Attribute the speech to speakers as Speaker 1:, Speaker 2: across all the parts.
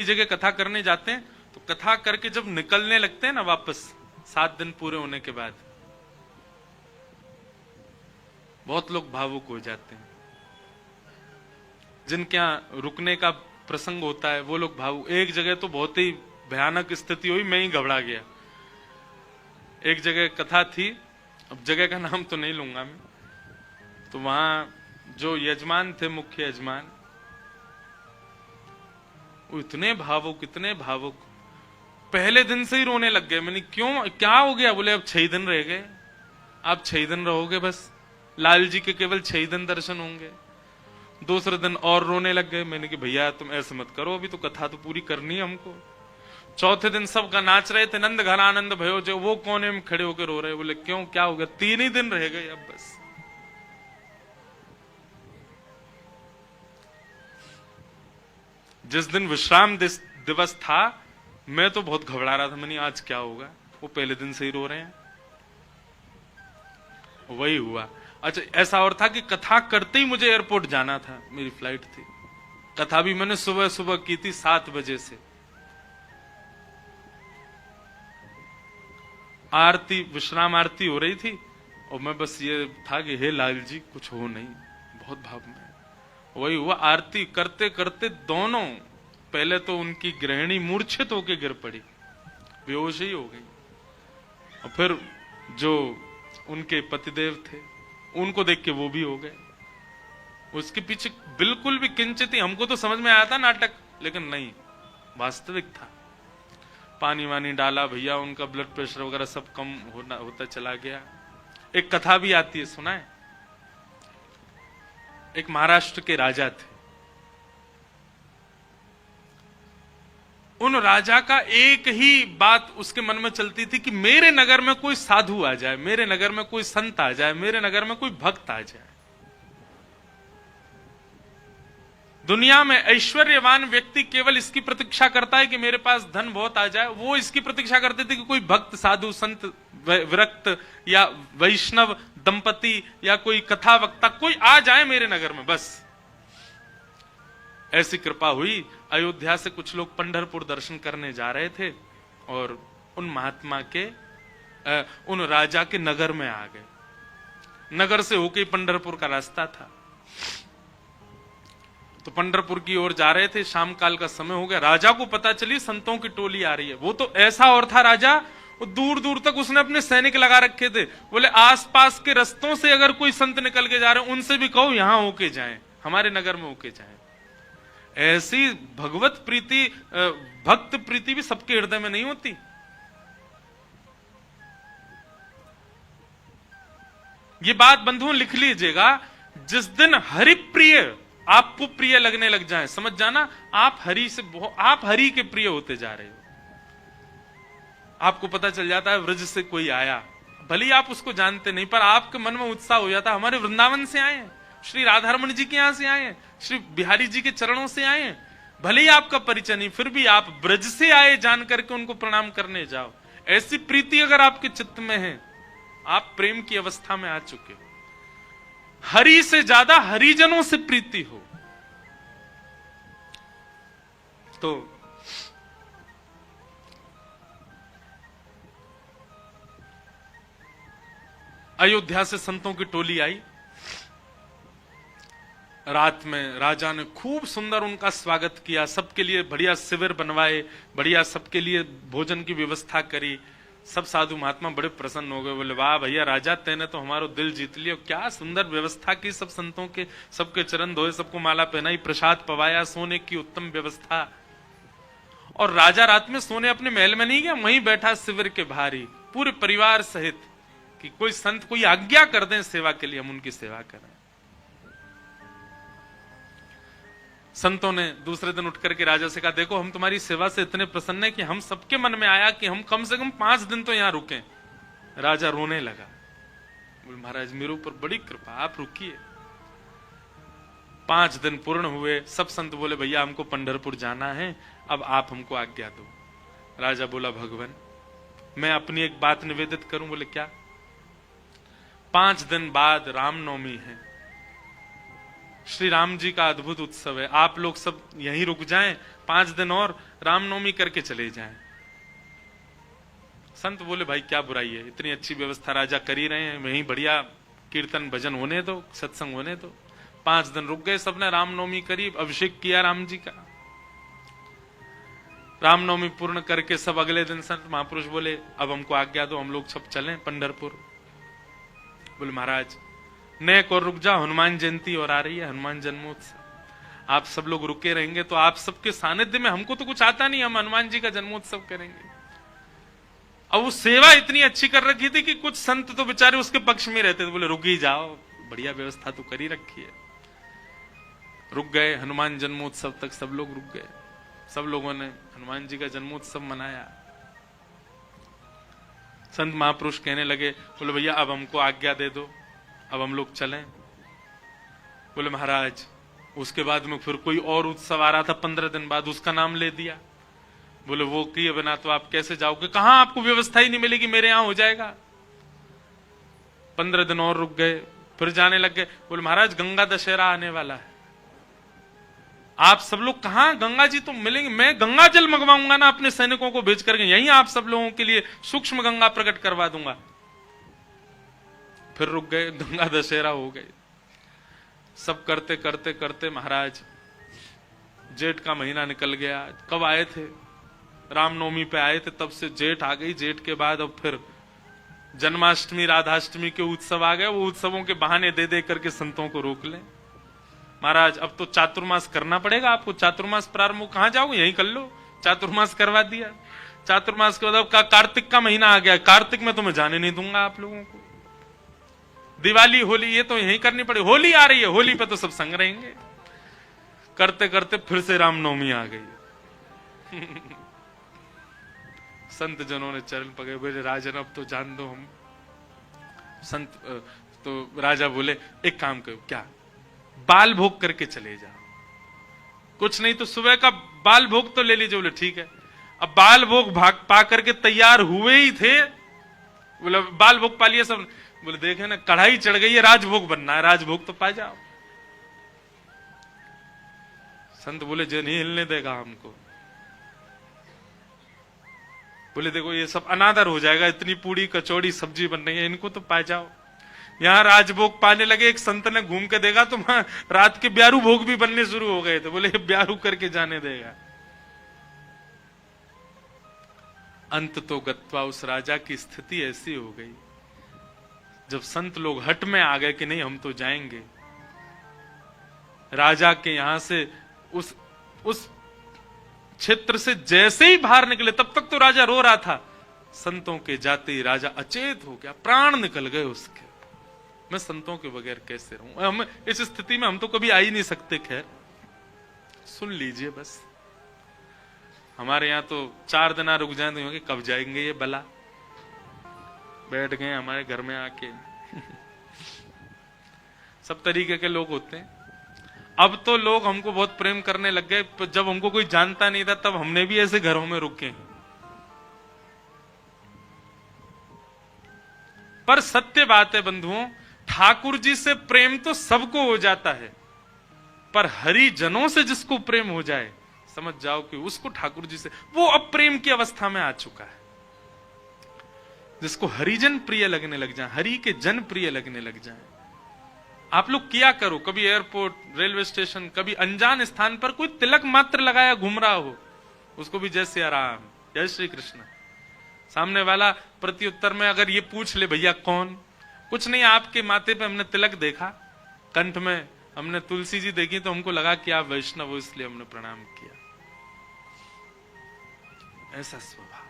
Speaker 1: जगह कथा करने जाते हैं तो कथा करके जब निकलने लगते हैं ना वापस 7 दिन पूरे होने के बाद, बहुत लोग भावुक हो जाते हैं। जिनके यहाँ रुकने का प्रसंग होता है वो लोग भावुक। एक जगह तो बहुत ही भयानक स्थिति हुई, मैं ही घबरा गया। एक जगह कथा थी, अब जगह का नाम तो नहीं लूंगा मैं, तो वहां जो यजमान थे, मुख्य यजमान, वो इतने भावुक, पहले दिन से ही रोने लग गए। मैंने क्यों, क्या हो गया? बोले अब 6 दिन रह गए, आप 6 दिन रहोगे बस, लाल जी के केवल 6 दिन दर्शन होंगे। दूसरे दिन और रोने लग गए। मैंने कि भैया तुम ऐसे मत करो, अभी तो कथा तो पूरी करनी है हमको। चौथे दिन सब का नाच रहे थे, नंद घन आनंद भयो जो, वो कोने में खड़े होकर रो रहे। बोले क्यों, क्या हो गया? 3 ही दिन रह गए अब बस। जिस दिन विश्राम दिवस था, मैं तो बहुत घबरा रहा था। मैंने आज क्या होगा, वो पहले दिन से ही रो रहे हैं। वही हुआ। अच्छा, ऐसा और था कि कथा करते ही मुझे एयरपोर्ट जाना था, मेरी फ्लाइट थी। कथा भी मैंने सुबह सुबह की थी 7 बजे से। आरती, विश्राम आरती हो रही थी और मैं बस ये था कि हे लाल जी कुछ हो नहीं, बहुत भाव में। वही हुआ, आरती करते करते दोनों, पहले तो उनकी गृहिणी मूर्छित होकर गिर पड़ी, बेहोश ही हो गई, और फिर जो उनके पतिदेव थे उनको देख के वो भी हो गए। उसके पीछे बिल्कुल भी किंचित ही, हमको तो समझ में आया था नाटक, लेकिन नहीं, वास्तविक था। पानी वानी डाला भैया, उनका ब्लड प्रेशर वगैरह सब कम होता चला गया। एक कथा भी आती है, सुना है? एक महाराष्ट्र के राजा थे। उन राजा का एक ही बात उसके मन में चलती थी कि मेरे नगर में कोई साधु आ जाए, मेरे नगर में कोई संत आ जाए, मेरे नगर में कोई भक्त आ जाए। दुनिया में ऐश्वर्यवान व्यक्ति केवल इसकी प्रतीक्षा करता है कि मेरे पास धन बहुत आ जाए। वो इसकी प्रतीक्षा करते थे कि कोई भक्त, साधु, संत, विरक्त या वैष्णव दंपति या कोई कथा वक्ता कोई आ जाए मेरे नगर में, बस। ऐसी कृपा हुई। अयोध्या से कुछ लोग पंढरपुर दर्शन करने जा रहे थे और उन महात्मा के, उन राजा के नगर में आ गए। नगर से होके पंढरपुर का रास्ता था, तो पंढरपुर की ओर जा रहे थे। शाम काल का समय हो गया। राजा को पता चली संतों की टोली आ रही है। वो तो ऐसा और था राजा, वो दूर दूर तक उसने अपने सैनिक लगा रखे थे। बोले आसपास के रस्तों से अगर कोई संत निकल के जा रहे हैं, उनसे भी कहो यहां होके जाएं, हमारे नगर में होके जाएं। ऐसी भगवत प्रीति, भक्त प्रीति भी सबके हृदय में नहीं होती। ये बात बंधुओं लिख लीजिएगा, जिस दिन हरि प्रिय आपको प्रिय लगने लग जाए, समझ जाना आप हरि से, आप हरि के प्रिय होते जा रहे हो। आपको पता चल जाता है व्रज से कोई आया, भले ही आप उसको जानते नहीं, पर आपके मन में उत्साह हो जाता है, हमारे वृंदावन से आए हैं, श्री राधारमण जी के यहां से आए हैं, श्री बिहारी जी के चरणों से आए हैं। भले ही आपका परिचय नहीं, फिर भी आप ब्रज से आए जान करके उनको प्रणाम करने जाओ। ऐसी प्रीति अगर आपके चित्त में है, आप प्रेम की अवस्था में आ चुके हो। हरि से ज्यादा हरिजनों से प्रीति हो तो अयोध्या से संतों की टोली आई। रात में राजा ने खूब सुंदर उनका स्वागत किया, सबके लिए बढ़िया शिविर बनवाए, बढ़िया सबके लिए भोजन की व्यवस्था करी। सब साधु महात्मा बड़े प्रसन्न हो गए। बोले वाह भैया राजा, तेने तो हमारो दिल जीत लिया, क्या सुंदर व्यवस्था की, सब संतों के, सबके चरण धोए, सबको माला पहनाई, प्रसाद पवाया, सोने की उत्तम व्यवस्था। और राजा रात में सोने अपने महल में नहीं गया, वहीं बैठा शिविर के बाहर ही पूरे परिवार सहित, कि कोई संत कोई आज्ञा कर दें सेवा के लिए, हम उनकी सेवा करें। संतों ने दूसरे दिन उठ करके राजा से कहा, देखो हम तुम्हारी सेवा से इतने प्रसन्न है कि हम सबके मन में आया कि हम कम से कम 5 दिन तो यहां रुकें। राजा रोने लगा, बोले महाराज मेरे ऊपर बड़ी कृपा, आप रुकिए। 5 दिन पूर्ण हुए। सब संत बोले भैया हमको पंढरपुर जाना है, अब आप हमको आज्ञा दो। राजा बोला भगवान मैं अपनी एक बात निवेदित करूं। बोले क्या? 5 दिन बाद रामनवमी है, श्री राम जी का अद्भुत उत्सव है, आप लोग सब यहीं रुक जाएं 5 दिन और रामनवमी करके चले जाएं। संत बोले भाई क्या बुराई है, इतनी अच्छी व्यवस्था राजा कर ही रहे हैं, वहीं बढ़िया कीर्तन भजन होने दो, सत्संग होने दो। 5 दिन रुक गए, सबने रामनवमी करी, अभिषेक किया राम जी का। रामनवमी पूर्ण करके सब अगले दिन संत महापुरुष बोले अब हमको आज्ञा दो, हम लोग सब चलें पंढरपुर। बोले महाराज नेक और रुक जाओ, हनुमान जयंती और आ रही है, हनुमान जन्मोत्सव, आप सब लोग रुके रहेंगे तो आप सबके सानिध्य में, हमको तो कुछ आता नहीं, हम हनुमान जी का जन्मोत्सव करेंगे। अब वो सेवा इतनी अच्छी कर रखी थी कि कुछ संत तो बेचारे उसके पक्ष में रहते थे, बोले रुक ही जाओ, बढ़िया व्यवस्था तो कर ही रखी है। रुक गए, हनुमान जन्मोत्सव तक सब लोग रुक गए, सब लोगों ने हनुमान जी का जन्मोत्सव मनाया। संत महापुरुष कहने लगे, बोले भैया अब हमको आज्ञा दे दो, अब हम लोग चलें। बोले महाराज उसके बाद में फिर कोई और उत्सव आ रहा था 15 दिन बाद, उसका नाम ले दिया। बोले वो किए बिना तो आप कैसे जाओगे, कहां आपको व्यवस्था ही नहीं मिलेगी, मेरे यहां हो जाएगा। 15 दिन और रुक गए, फिर जाने लग गए। बोले महाराज गंगा दशहरा आने वाला है, आप सब लोग कहां, गंगा जी तो मिलेंगे, मैं गंगा जल मंगवाऊंगा ना अपने सैनिकों को भेज करके, यहीं आप सब लोगों के लिए सूक्ष्म गंगा प्रकट करवा दूंगा। फिर रुक गए, गंगा दशहरा हो गए। सब करते करते करते महाराज जेठ का महीना निकल गया। कब आए थे, रामनवमी पे आए थे, तब से जेठ आ गई। जेठ के बाद अब फिर जन्माष्टमी राधाष्टमी के उत्सव आ गए। वो उत्सवों के बहाने दे दे करके संतों को रोक लें। महाराज अब तो चातुर्मास करना पड़ेगा आपको, चातुर्मास प्रारंभ, कहां जाओगे, यहीं कर लो। चातुर्मास करवा दिया। चातुर्मास के बाद कार्तिक का महीना आ गया, कार्तिक में तो मैं जाने नहीं दूंगा आप लोगों को। दिवाली होली ये तो यहीं करनी पड़ेगी, होली आ रही है, होली पे तो सब संग रहेंगे। करते करते फिर से रामनवमी आ गई। संत जनों ने चरण पकड़े, बोले राजन अब तो जान दो हम। संत तो राजा बोले एक काम करो, क्या, बाल भोग करके चले जाओ, कुछ नहीं तो सुबह का बाल भोग तो ले लीजिए। बोले ठीक है। अब बाल भोग भाग पा करके तैयार हुए ही थे, बोले बाल भोग पा लिया सब। बोले देखे ना कढ़ाई चढ़ गई है, राजभोग बनना है, राजभोग तो पा जाओ। संत बोले जो नहीं हिलने देगा हमको। बोले देखो ये सब अनादर हो जाएगा, इतनी पूड़ी कचौड़ी सब्जी बन रही है, इनको तो पा जाओ। यहां राजभोग पाने लगे, एक संत ने घूम के देखा तो वहां रात के ब्यारू भोग भी बनने शुरू हो गए थे। बोले ब्यारू करके जाने देगा। अंत तो गत्वा उस राजा की स्थिति ऐसी हो गई, जब संत लोग हट में आ गए कि नहीं हम तो जाएंगे। राजा के यहां से उस क्षेत्र से जैसे ही बाहर निकले, तब तक तो राजा रो रहा था, संतों के जाते ही राजा अचेत हो गया, प्राण निकल गए उसके। मैं संतों के बगैर कैसे रहूं, हम इस स्थिति में हम तो कभी आ ही नहीं सकते। खैर सुन लीजिए बस, हमारे यहां तो 4 दिन रुक जाए तो कब जाएंगे ये बला, बैठ गए हमारे घर में आके। सब तरीके के लोग होते हैं। अब तो लोग हमको बहुत प्रेम करने लग गए, जब हमको कोई जानता नहीं था तब हमने भी ऐसे घरों में रुके हैं। पर सत्य बात है बंधुओं, ठाकुर जी से प्रेम तो सबको हो जाता है, पर हरिजनों से जिसको प्रेम हो जाए, समझ जाओ कि उसको ठाकुर जी से, वो अब प्रेम की अवस्था में आ चुका है। जिसको हरिजन प्रिय लगने लग जाए, हरि के जन प्रिय लगने लग जाए। आप लोग किया करो, कभी एयरपोर्ट, रेलवे स्टेशन, कभी अनजान स्थान पर कोई तिलक मात्र लगाया घूम रहा हो, उसको भी जय सिया राम, जय श्री कृष्ण। सामने वाला प्रत्युत्तर में अगर ये पूछ ले भैया कौन, कुछ नहीं आपके माथे पे हमने तिलक देखा, कंठ में हमने तुलसी जी देखी तो हमको लगा कि आप वैष्णव हो इसलिए हमने प्रणाम किया। ऐसा स्वभाव।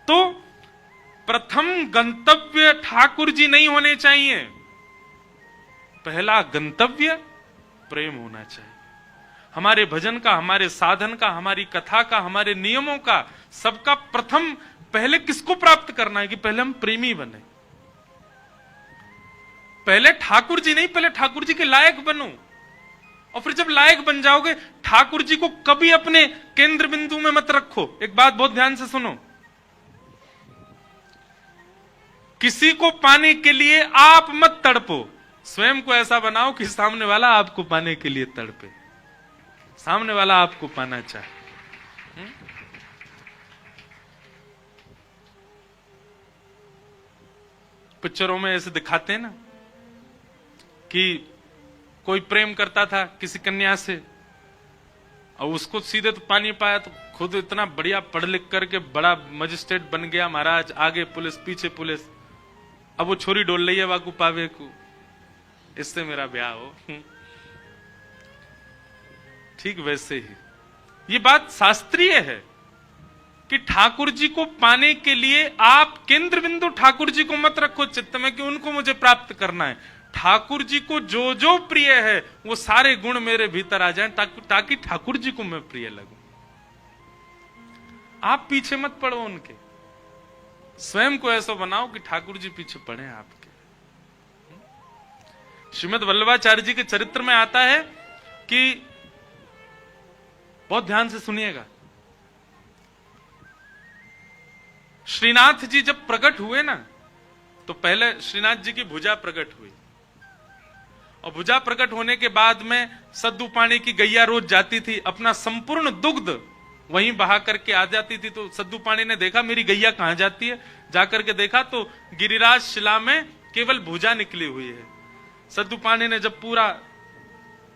Speaker 1: तो प्रथम गंतव्य ठाकुर जी नहीं होने चाहिए, पहला गंतव्य प्रेम होना चाहिए। हमारे भजन का, हमारे साधन का, हमारी कथा का, हमारे नियमों का, सबका प्रथम पहले किसको प्राप्त करना है कि पहले हम प्रेमी बने। पहले ठाकुर जी नहीं, पहले ठाकुर जी के लायक बनो, और फिर जब लायक बन जाओगे, ठाकुर जी को कभी अपने केंद्र बिंदु में मत रखो। एक बात बहुत ध्यान से सुनो, किसी को पाने के लिए आप मत तड़पो, स्वयं को ऐसा बनाओ कि सामने वाला आपको पाने के लिए तड़पे, सामने वाला आपको पाना चाहे। पिक्चरों में ऐसे दिखाते हैं ना कि कोई प्रेम करता था किसी कन्या से और उसको सीधे तो पा नहीं पाया, तो खुद इतना बढ़िया पढ़ लिख करके बड़ा मजिस्ट्रेट बन गया महाराज, आगे पुलिस पीछे पुलिस, अब वो छोरी डोल रही है वाकू पावे को, इससे मेरा ब्याह हो। ठीक वैसे ही ये बात शास्त्रीय है कि ठाकुर जी को पाने के लिए आप केंद्र बिंदु ठाकुर जी को मत रखो चित्त में कि उनको मुझे प्राप्त करना है। ठाकुर जी को जो जो प्रिय है वो सारे गुण मेरे भीतर आ जाएं ताकि ठाकुर जी को मैं प्रिय लगूं। आप पीछे मत पड़ो उनके, स्वयं को ऐसा बनाओ कि ठाकुर जी पीछे पड़े आपके। श्रीमद् वल्लभाचार्य जी के चरित्र में आता है कि, बहुत ध्यान से सुनिएगा, श्रीनाथ जी जब प्रकट हुए ना तो पहले श्रीनाथ जी की भुजा प्रकट हुई, और भुजा प्रकट होने के बाद में सद्दू पानी की गैया रोज जाती थी, अपना संपूर्ण दुग्ध वहीं बहा करके आ जाती थी। तो सद्दू पानी ने देखा मेरी गैया कहां जाती है, जाकर के देखा तो गिरिराज शिला में केवल भुजा निकली हुई है। सद्दू पानी ने जब पूरा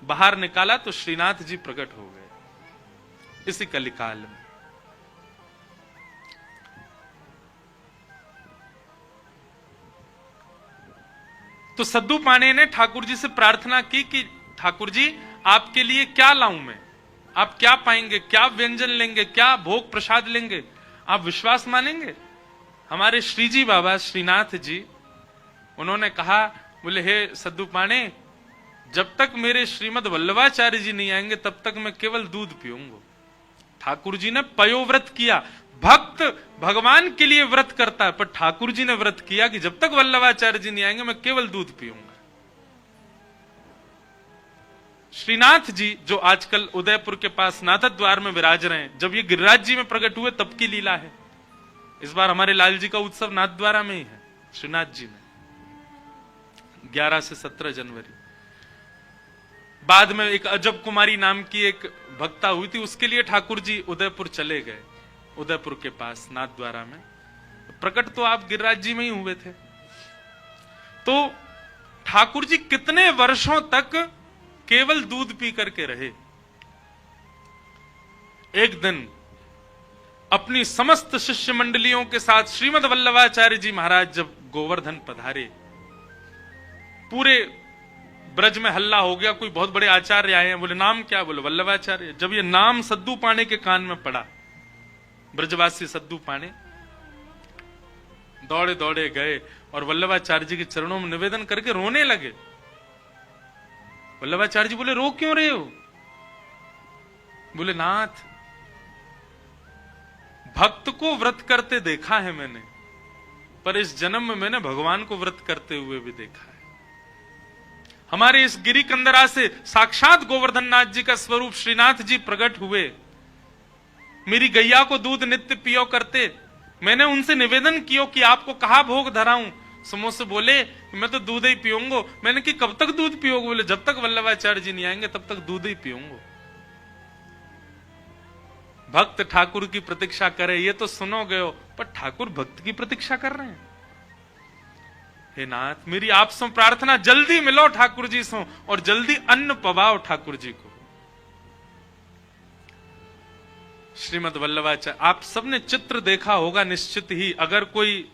Speaker 1: बाहर निकाला तो श्रीनाथ जी प्रकट हो गए इसी कलिकाल में। तो सद्दू पानी ने ठाकुर जी से प्रार्थना की कि ठाकुर जी आपके लिए क्या लाऊं मैं, आप क्या पाएंगे, क्या व्यंजन लेंगे, क्या भोग प्रसाद लेंगे, आप विश्वास मानेंगे। हमारे श्रीजी बाबा श्रीनाथ जी उन्होंने कहा, बोले हे सद्दू पानी, जब तक मेरे श्रीमद् वल्लभाचार्य जी नहीं आएंगे तब तक मैं केवल दूध पीऊंगा। ठाकुर जी ने पयोव्रत किया। भक्त भगवान के लिए व्रत करता है, पर ठाकुर जी ने व्रत किया कि जब तक वल्लभाचार्य जी नहीं आएंगे मैं केवल दूध पीऊंगा। श्रीनाथ जी जो आजकल उदयपुर के पास नाथद द्वार में विराज रहे हैं, जब ये गिरिराज जी में प्रकट हुए तब की लीला है। इस बार हमारे लाल जी का उत्सव नाथ द्वारा में ही है, श्रीनाथ जी में 11 से 17 जनवरी। बाद में एक अजब कुमारी नाम की एक भक्ता हुई थी, उसके लिए ठाकुर जी उदयपुर चले गए, उदयपुर के पास नाथ द्वारा में। प्रकट तो आप गिरिराज जी में ही हुए थे। तो ठाकुर जी कितने वर्षों तक केवल दूध पी करके रहे। एक दिन अपनी समस्त शिष्य मंडलियों के साथ श्रीमद् वल्लभाचार्य जी महाराज जब गोवर्धन पधारे, पूरे ब्रज में हल्ला हो गया, कोई बहुत बड़े आचार्य आए हैं। बोले नाम क्या, बोले वल्लभाचार्य। जब ये नाम सद्दू पाने के कान में पड़ा, ब्रजवासी सद्दू पाने दौड़े दौड़े गए और वल्लभाचार्य जी के चरणों में निवेदन करके रोने लगे। वल्लभाचार्य जी बोले रो क्यों रहे हो? बोले नाथ, भक्त को व्रत करते देखा है मैंने, पर इस जन्म में मैंने भगवान को व्रत करते हुए भी देखा है। हमारे इस गिरी कंदरा से साक्षात गोवर्धन नाथ जी का स्वरूप श्रीनाथ जी प्रकट हुए। मेरी गैया को दूध नित्य पियो करते, मैंने उनसे निवेदन किया कि आपको कहा भोग धराऊं। समोह से बोले मैं तो दूध ही पीऊंगा। मैंने कि कब तक दूध पियोगे? बोले जब तक वल्लभाचार्य जी नहीं आएंगे तब तक दूध ही पीऊंगा। भक्त ठाकुर की प्रतीक्षा करे ये तो सुनोगे हो, पर ठाकुर भक्त की प्रतीक्षा कर रहे हैं। हे नाथ, मेरी आप सो प्रार्थना, जल्दी मिलो ठाकुर जी सो और जल्दी अन्न पवाओ ठाकुर जी को। श्रीमद् वल्लभाचार्य, आप सबने चित्र देखा होगा निश्चित ही, अगर कोई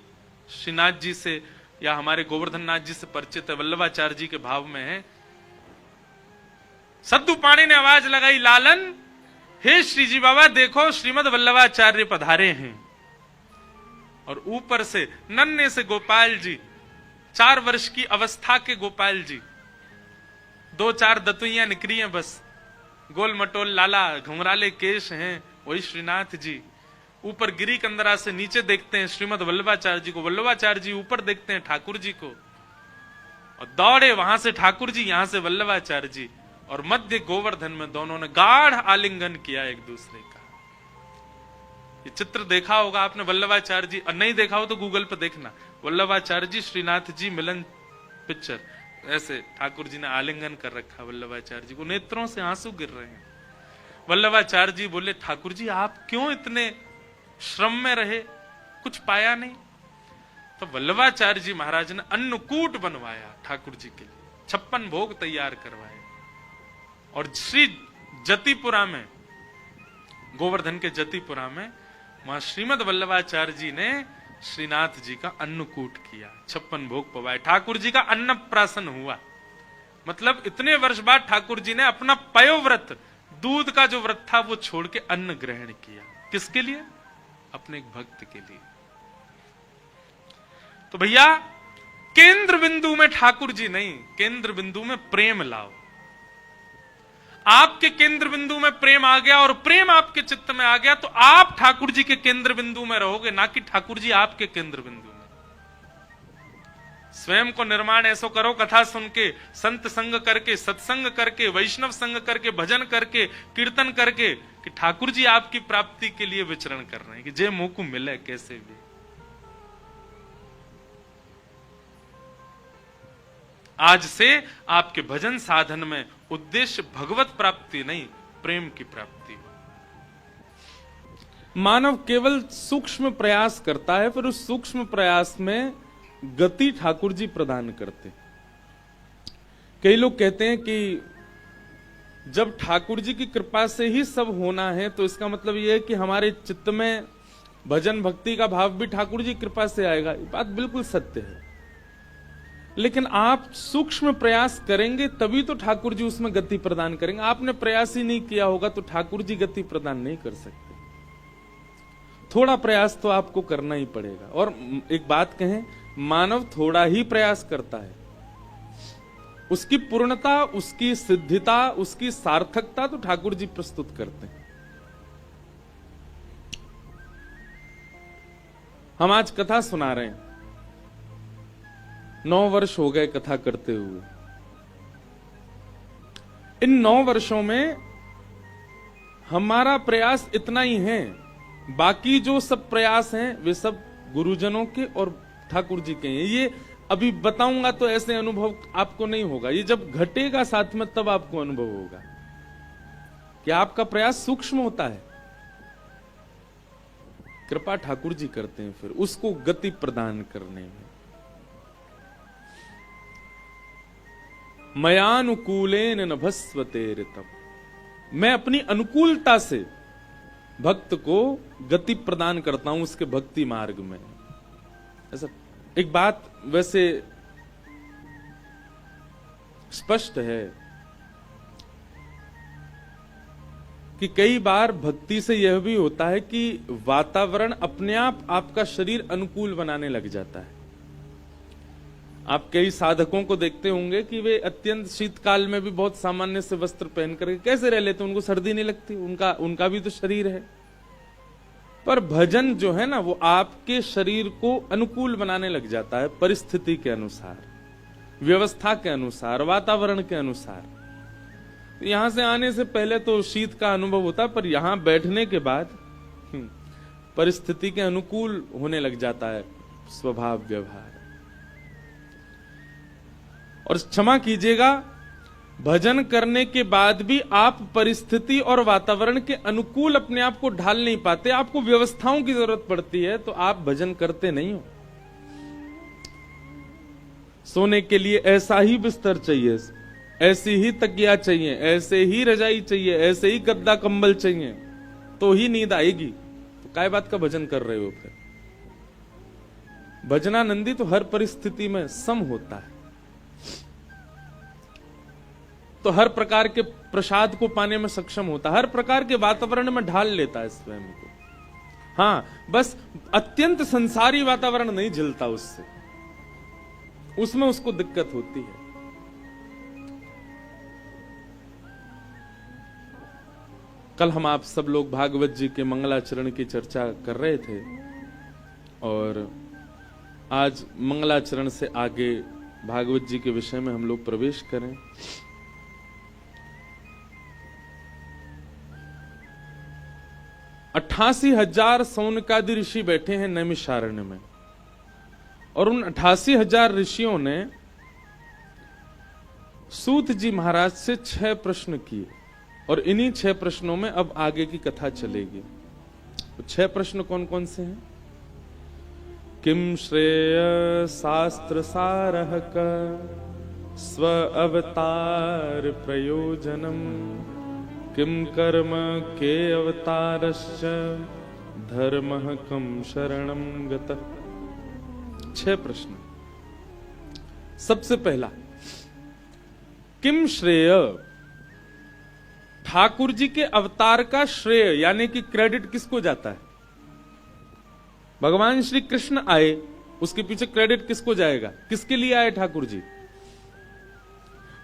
Speaker 1: श्रीनाथ जी से या हमारे गोवर्धन नाथ जी से परिचित है, वल्लभाचार्य जी के भाव में है। सद्दू पानी ने आवाज लगाई, लालन, हे श्रीजी बाबा देखो श्रीमद् वल्लभाचार्य पधारे हैं। और ऊपर से नन्हे से गोपाल जी, 4 वर्ष की अवस्था के गोपाल जी, 2-4 दतुइयां निकली हैं बस, गोल मटोल लाला, घुंघराले केश हैं, वही श्रीनाथ जी। ऊपर गिरी कंदरा से नीचे देखते हैं श्रीमद् वल्लभाचार्य जी को, वल्लभाचार्य जी ऊपर देखते हैं ठाकुर जी को, और दौड़े वहां से ठाकुर जी, यहां से वल्लभाचार्य जी, और मध्य गोवर्धन में दोनों ने गाढ़ आलिंगन किया एक दूसरे का। ये चित्र देखा होगा आपने वल्लभाचार्य जी, और नहीं देखा हो तो गूगल पर देखना, वल्लभाचार्य जी श्रीनाथ जी मिलन पिक्चर, ऐसे ठाकुर जी ने आलिंगन कर रखा वल्लभाचार्य जी को, नेत्रों से आंसू गिर रहे हैं। वल्लभाचार्य जी बोले, ठाकुर जी आप क्यों इतने श्रम में रहे, कुछ पाया नहीं? तो वल्लभाचार्य जी महाराज ने अन्नकूट बनवाया ठाकुर जी के लिए, 56 भोग तैयार करवाए। और श्री जतिपुरा में, गोवर्धन के जतिपुरा में, वहां श्रीमद वल्लभाचार्य जी ने श्रीनाथ जी का अन्नकूट किया, 56 भोग पवाए, ठाकुर जी का अन्नप्राशन हुआ। मतलब इतने वर्ष बाद ठाकुर जी ने अपना पयोव्रत, दूध का जो व्रत था वो छोड़ के अन्न ग्रहण किया। किसके लिए? अपने एक भक्त के लिए। तो भैया केंद्र बिंदु में ठाकुर जी नहीं, केंद्र बिंदु में प्रेम लाओ। आपके केंद्र बिंदु में प्रेम आ गया और प्रेम आपके चित्त में आ गया तो आप ठाकुर जी के केंद्र बिंदु में रहोगे, ना कि ठाकुर जी आपके केंद्र बिंदु में। स्वयं को निर्माण ऐसो करो, कथा सुन के, संत संग करके, सत्संग करके, वैष्णव संग करके, भजन करके, कीर्तन करके, कि ठाकुर जी आपकी प्राप्ति के लिए विचरण कर रहे हैं, कि जे मुंह को मिले कैसे भी। आज से आपके भजन साधन में उद्देश्य भगवत प्राप्ति नहीं, प्रेम की प्राप्ति हो। मानव केवल सूक्ष्म प्रयास करता है, फिर उस सूक्ष्म प्रयास में गति ठाकुर जी प्रदान करते। कई लोग कहते हैं कि जब ठाकुर जी की कृपा से ही सब होना है, तो इसका मतलब यह है कि हमारे चित्त में भजन भक्ति का भाव भी ठाकुर जी कृपा से आएगा। ये बात बिल्कुल सत्य है, लेकिन आप सूक्ष्म प्रयास करेंगे तभी तो ठाकुर जी उसमें गति प्रदान करेंगे। आपने प्रयास ही नहीं किया होगा तो ठाकुर जी गति प्रदान नहीं कर सकते। थोड़ा प्रयास तो आपको करना ही पड़ेगा। और एक बात कहें, मानव थोड़ा ही प्रयास करता है, उसकी पूर्णता, उसकी सिद्धिता, उसकी सार्थकता तो ठाकुर जी प्रस्तुत करते हैं। हम आज कथा सुना रहे हैं, 9 वर्ष हो गए कथा करते हुए। इन 9 वर्षों में हमारा प्रयास इतना ही है, बाकी जो सब प्रयास हैं वे सब गुरुजनों के और ठाकुर जी के हैं। ये अभी बताऊंगा तो ऐसे अनुभव आपको नहीं होगा, ये जब घटेगा साथ में तब आपको अनुभव होगा कि आपका प्रयास सूक्ष्म होता है। कृपा ठाकुर जी करते हैं फिर उसको गति प्रदान करने में। मयानुकूलेन नभस्वते ऋतम, मैं अपनी अनुकूलता से भक्त को गति प्रदान करता हूं उसके भक्ति मार्ग में। ऐसा एक बात वैसे स्पष्ट है कि कई बार भक्ति से यह भी होता है कि वातावरण अपने आप आपका शरीर अनुकूल बनाने लग जाता है। आप कई साधकों को देखते होंगे कि वे अत्यंत शीतकाल में भी बहुत सामान्य से वस्त्र पहन करके कैसे रह लेते, उनको सर्दी नहीं लगती, उनका भी तो शरीर है। पर भजन जो है ना, वो आपके शरीर को अनुकूल बनाने लग जाता है, परिस्थिति के अनुसार, व्यवस्था के अनुसार, वातावरण के अनुसार। यहां से आने से पहले तो शीत का अनुभव होता, पर यहां बैठने के बाद परिस्थिति के अनुकूल होने लग जाता है स्वभाव व्यवहार। और क्षमा कीजिएगा, भजन करने के बाद भी आप परिस्थिति और वातावरण के अनुकूल अपने आप को ढाल नहीं पाते, आपको व्यवस्थाओं की जरूरत पड़ती है, तो आप भजन करते नहीं हो। सोने के लिए ऐसा ही बिस्तर चाहिए, ऐसी ही तकिया चाहिए, ऐसे ही रजाई चाहिए, ऐसे ही गद्दा कंबल चाहिए, तो ही नींद आएगी। तो काय बात का भजन कर रहे हो फिर? भजनानंदी तो हर परिस्थिति में सम होता है, तो हर प्रकार के प्रसाद को पाने में सक्षम होता है, हर प्रकार के वातावरण में ढाल लेता है स्वयं को। हाँ, बस अत्यंत संसारी वातावरण नहीं झेलता उससे, उसमें उसको दिक्कत होती है। कल हम आप सब लोग भागवत जी के मंगलाचरण की चर्चा कर रहे थे, और आज मंगलाचरण से आगे भागवत जी के विषय में हम लोग प्रवेश करें। 88,000 सौनकादि ऋषि बैठे हैं नैमिषारण्य में, और उन 88,000 ऋषियों ने सूत जी महाराज से 6 प्रश्न किए और इन्हीं 6 प्रश्नों में अब आगे की कथा चलेगी। तो 6 प्रश्न कौन कौन से हैं? किम श्रेय शास्त्र सारः का स्व अवतार प्रयोजनम किम कर्म के अवतारश्च धर्मः कम शरणम गतः। 6 प्रश्न। सबसे पहला, किम श्रेय, ठाकुर जी के अवतार का श्रेय यानी कि क्रेडिट किसको जाता है? भगवान श्री कृष्ण आए, उसके पीछे क्रेडिट किसको जाएगा? किसके लिए आए ठाकुर जी?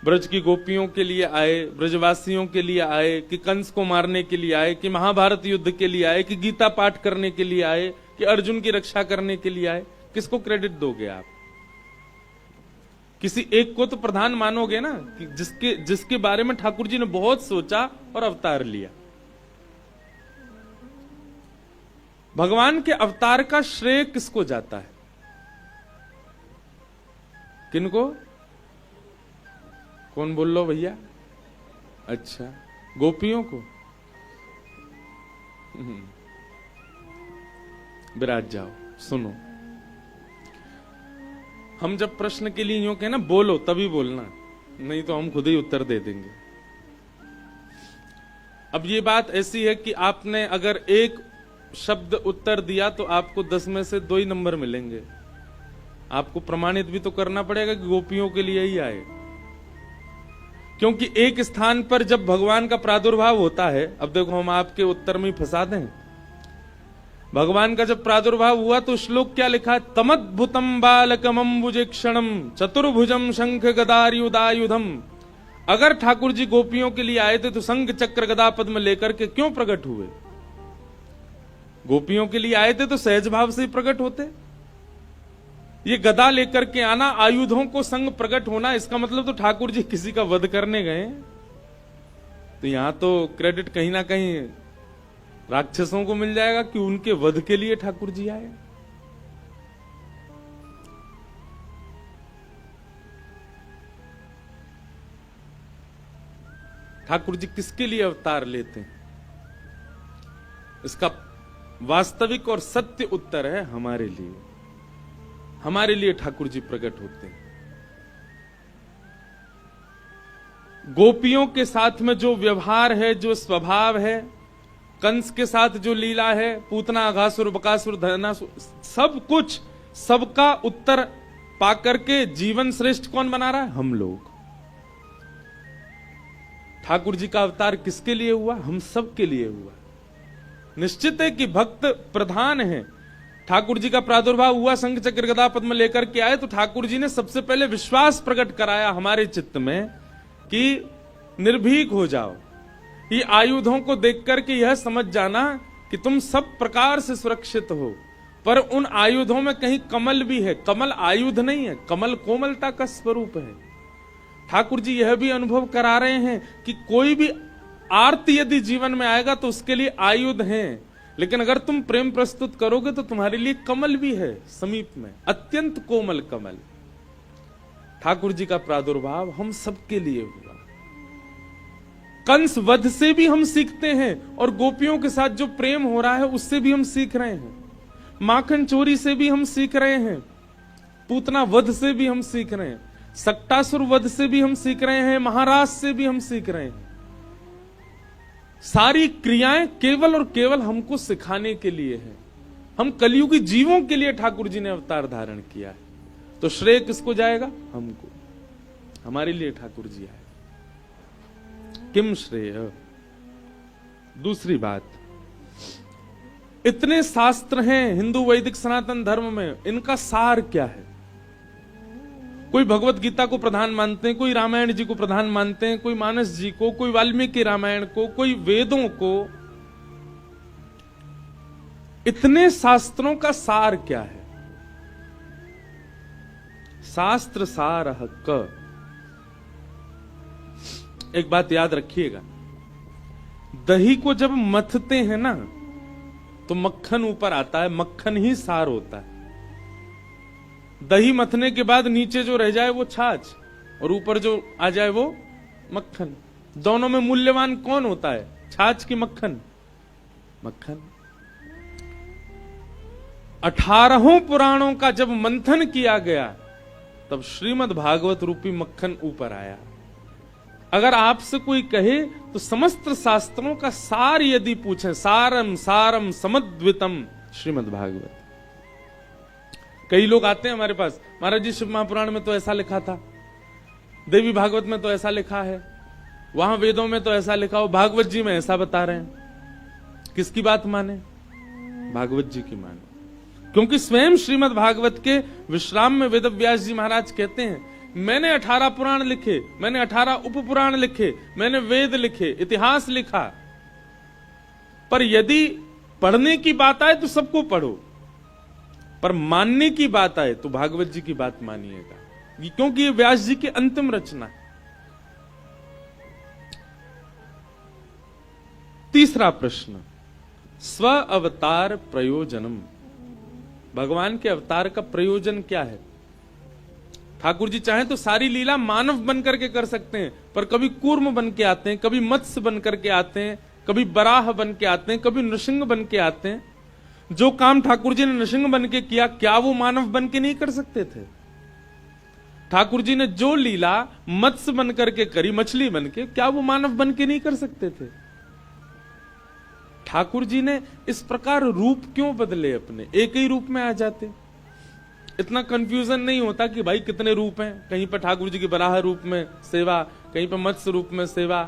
Speaker 1: ब्रज की गोपियों के लिए आए, ब्रजवासियों के लिए आए, कि कंस को मारने के लिए आए, कि महाभारत युद्ध के लिए आए, कि गीता पाठ करने के लिए आए, कि अर्जुन की रक्षा करने के लिए आए? किसको क्रेडिट दोगे आप? किसी एक को तो प्रधान मानोगे ना, कि जिसके बारे में ठाकुर जी ने बहुत सोचा और अवतार लिया। भगवान के अवतार का श्रेय किसको जाता है? किनको? कौन बोल लो भैया? अच्छा, गोपियों को। विराट जाओ, सुनो। हम जब प्रश्न के लिए यूं कहें ना बोलो, तभी बोलना, नहीं तो हम खुद ही उत्तर दे देंगे। अब ये बात ऐसी है कि आपने अगर एक शब्द उत्तर दिया तो आपको 10 में से 2 ही नंबर मिलेंगे। आपको प्रमाणित भी तो करना पड़ेगा कि गोपियों के लिए ही आए, क्योंकि एक स्थान पर जब भगवान का प्रादुर्भाव होता है, अब देखो हम आपके उत्तर में ही फंसा दें। भगवान का जब प्रादुर्भाव हुआ तो श्लोक क्या लिखा है? तमद्भुतम बालकम अम्बुजेक्षणम चतुर्भुजम शंख गदायुधायुधम। अगर ठाकुर जी गोपियों के लिए आए थे तो शंख चक्र गदा पद्म लेकर के क्यों प्रकट हुए? गोपियों के लिए आए थे तो सहज भाव से ही प्रकट होते। ये गदा लेकर के आना, आयुधों को संग प्रकट होना, इसका मतलब तो ठाकुर जी किसी का वध करने गए। तो यहां तो क्रेडिट कहीं ना कहीं राक्षसों को मिल जाएगा कि उनके वध के लिए ठाकुर जी आए। ठाकुर जी किसके लिए अवतार लेते हैं? इसका वास्तविक और सत्य उत्तर है हमारे लिए। हमारे लिए ठाकुर जी प्रकट होते हैं। गोपियों के साथ में जो व्यवहार है, जो स्वभाव है, कंस के साथ जो लीला है, पूतना अघासुर बकासुर धनासुर, सब कुछ, सबका उत्तर पाकर के जीवन श्रेष्ठ कौन बना रहा है? हम लोग। ठाकुर जी का अवतार किसके लिए हुआ? हम सब के लिए हुआ। निश्चित है कि भक्त प्रधान है। ठाकुर जी का प्रादुर्भाव हुआ, शंख चक्र गदा पद्म लेकर के आए, तो ठाकुर जी ने सबसे पहले विश्वास प्रकट कराया हमारे चित्त में कि निर्भीक हो जाओ। ये आयुधों को देख करके यह समझ जाना कि तुम सब प्रकार से सुरक्षित हो, पर उन आयुधों में कहीं कमल भी है। कमल आयुध नहीं है, कमल कोमलता का स्वरूप है। ठाकुर जी यह भी अनुभव करा रहे हैं कि कोई भी आरती यदि जीवन में आएगा तो उसके लिए आयुध हैं, लेकिन अगर तुम प्रेम प्रस्तुत करोगे तो तुम्हारे लिए कमल भी है समीप में, अत्यंत कोमल कमल। ठाकुर जी का प्रादुर्भाव हम सबके लिए हुआ। कंस वध से भी हम सीखते हैं और गोपियों के साथ जो प्रेम हो रहा है उससे भी हम सीख रहे हैं। माखन चोरी से भी हम सीख रहे हैं, पूतना वध से भी हम सीख रहे हैं, सक्टासुर वध से भी हम सीख रहे हैं, महाराज से भी हम सीख रहे हैं। सारी क्रियाएं केवल और केवल हमको सिखाने के लिए है। हम कलियुगी जीवों के लिए ठाकुर जी ने अवतार धारण किया है। तो श्रेय किसको जाएगा? हमको। हमारे लिए ठाकुर जी आए। किम श्रेय। दूसरी बात, इतने शास्त्र हैं हिंदू वैदिक सनातन धर्म में, इनका सार क्या है? कोई भगवत गीता को प्रधान मानते हैं, कोई रामायण जी को प्रधान मानते हैं, कोई मानस जी को, कोई वाल्मीकि रामायण को, कोई वेदों को। इतने शास्त्रों का सार क्या है? शास्त्र सारः क। एक बात याद रखिएगा, दही को जब मथते हैं ना तो मक्खन ऊपर आता है, मक्खन ही सार होता है। दही मथने के बाद नीचे जो रह जाए वो छाछ, और ऊपर जो आ जाए वो मक्खन। दोनों में मूल्यवान कौन होता है, छाछ की मक्खन? मक्खन। 18 पुराणों का जब मंथन किया गया तब श्रीमद् भागवत रूपी मक्खन ऊपर आया। अगर आपसे कोई कहे तो समस्त शास्त्रों का सार यदि पूछे, सारम सारम समद्वितम श्रीमद् भागवत। कई लोग आते हैं हमारे पास, महाराज जी शिव महापुराण में तो ऐसा लिखा था, देवी भागवत में तो ऐसा लिखा है, वहां वेदों में तो ऐसा लिखा हो, भागवत जी में ऐसा बता रहे हैं। किसकी बात माने? भागवत जी की माने। क्योंकि स्वयं श्रीमद् भागवत के विश्राम में वेदव्यास जी महाराज कहते हैं, मैंने 18 पुराण लिखे, मैंने 18 उपपुराण लिखे, मैंने वेद लिखे, इतिहास लिखा, पर यदि पढ़ने की बात आए तो सबको पढ़ो, पर मानने की बात आए तो भागवत जी की बात मानिएगा, क्योंकि ये व्यास जी की अंतिम रचना है। तीसरा प्रश्न, स्व अवतार प्रयोजनम। भगवान के अवतार का प्रयोजन क्या है? ठाकुर जी चाहें तो सारी लीला मानव बनकर के कर सकते हैं, पर कभी कूर्म बन के आते हैं, कभी मत्स्य बन करके आते हैं, कभी बराह बन के आते हैं, कभी नृसिंह बन के आते हैं। जो काम ठाकुर जी ने नृसिंह बन के किया, क्या वो मानव बन के नहीं कर सकते थे? ठाकुर जी ने जो लीला मत्स्य बन करके करी, मछली बन के, क्या वो मानव बन के नहीं कर सकते थे? ठाकुर जी ने इस प्रकार रूप क्यों बदले अपने? एक ही रूप में आ जाते, इतना कंफ्यूजन नहीं होता कि भाई कितने रूप हैं। कहीं पर ठाकुर जी की बराह रूप में सेवा, कहीं पर मत्स्य रूप में सेवा।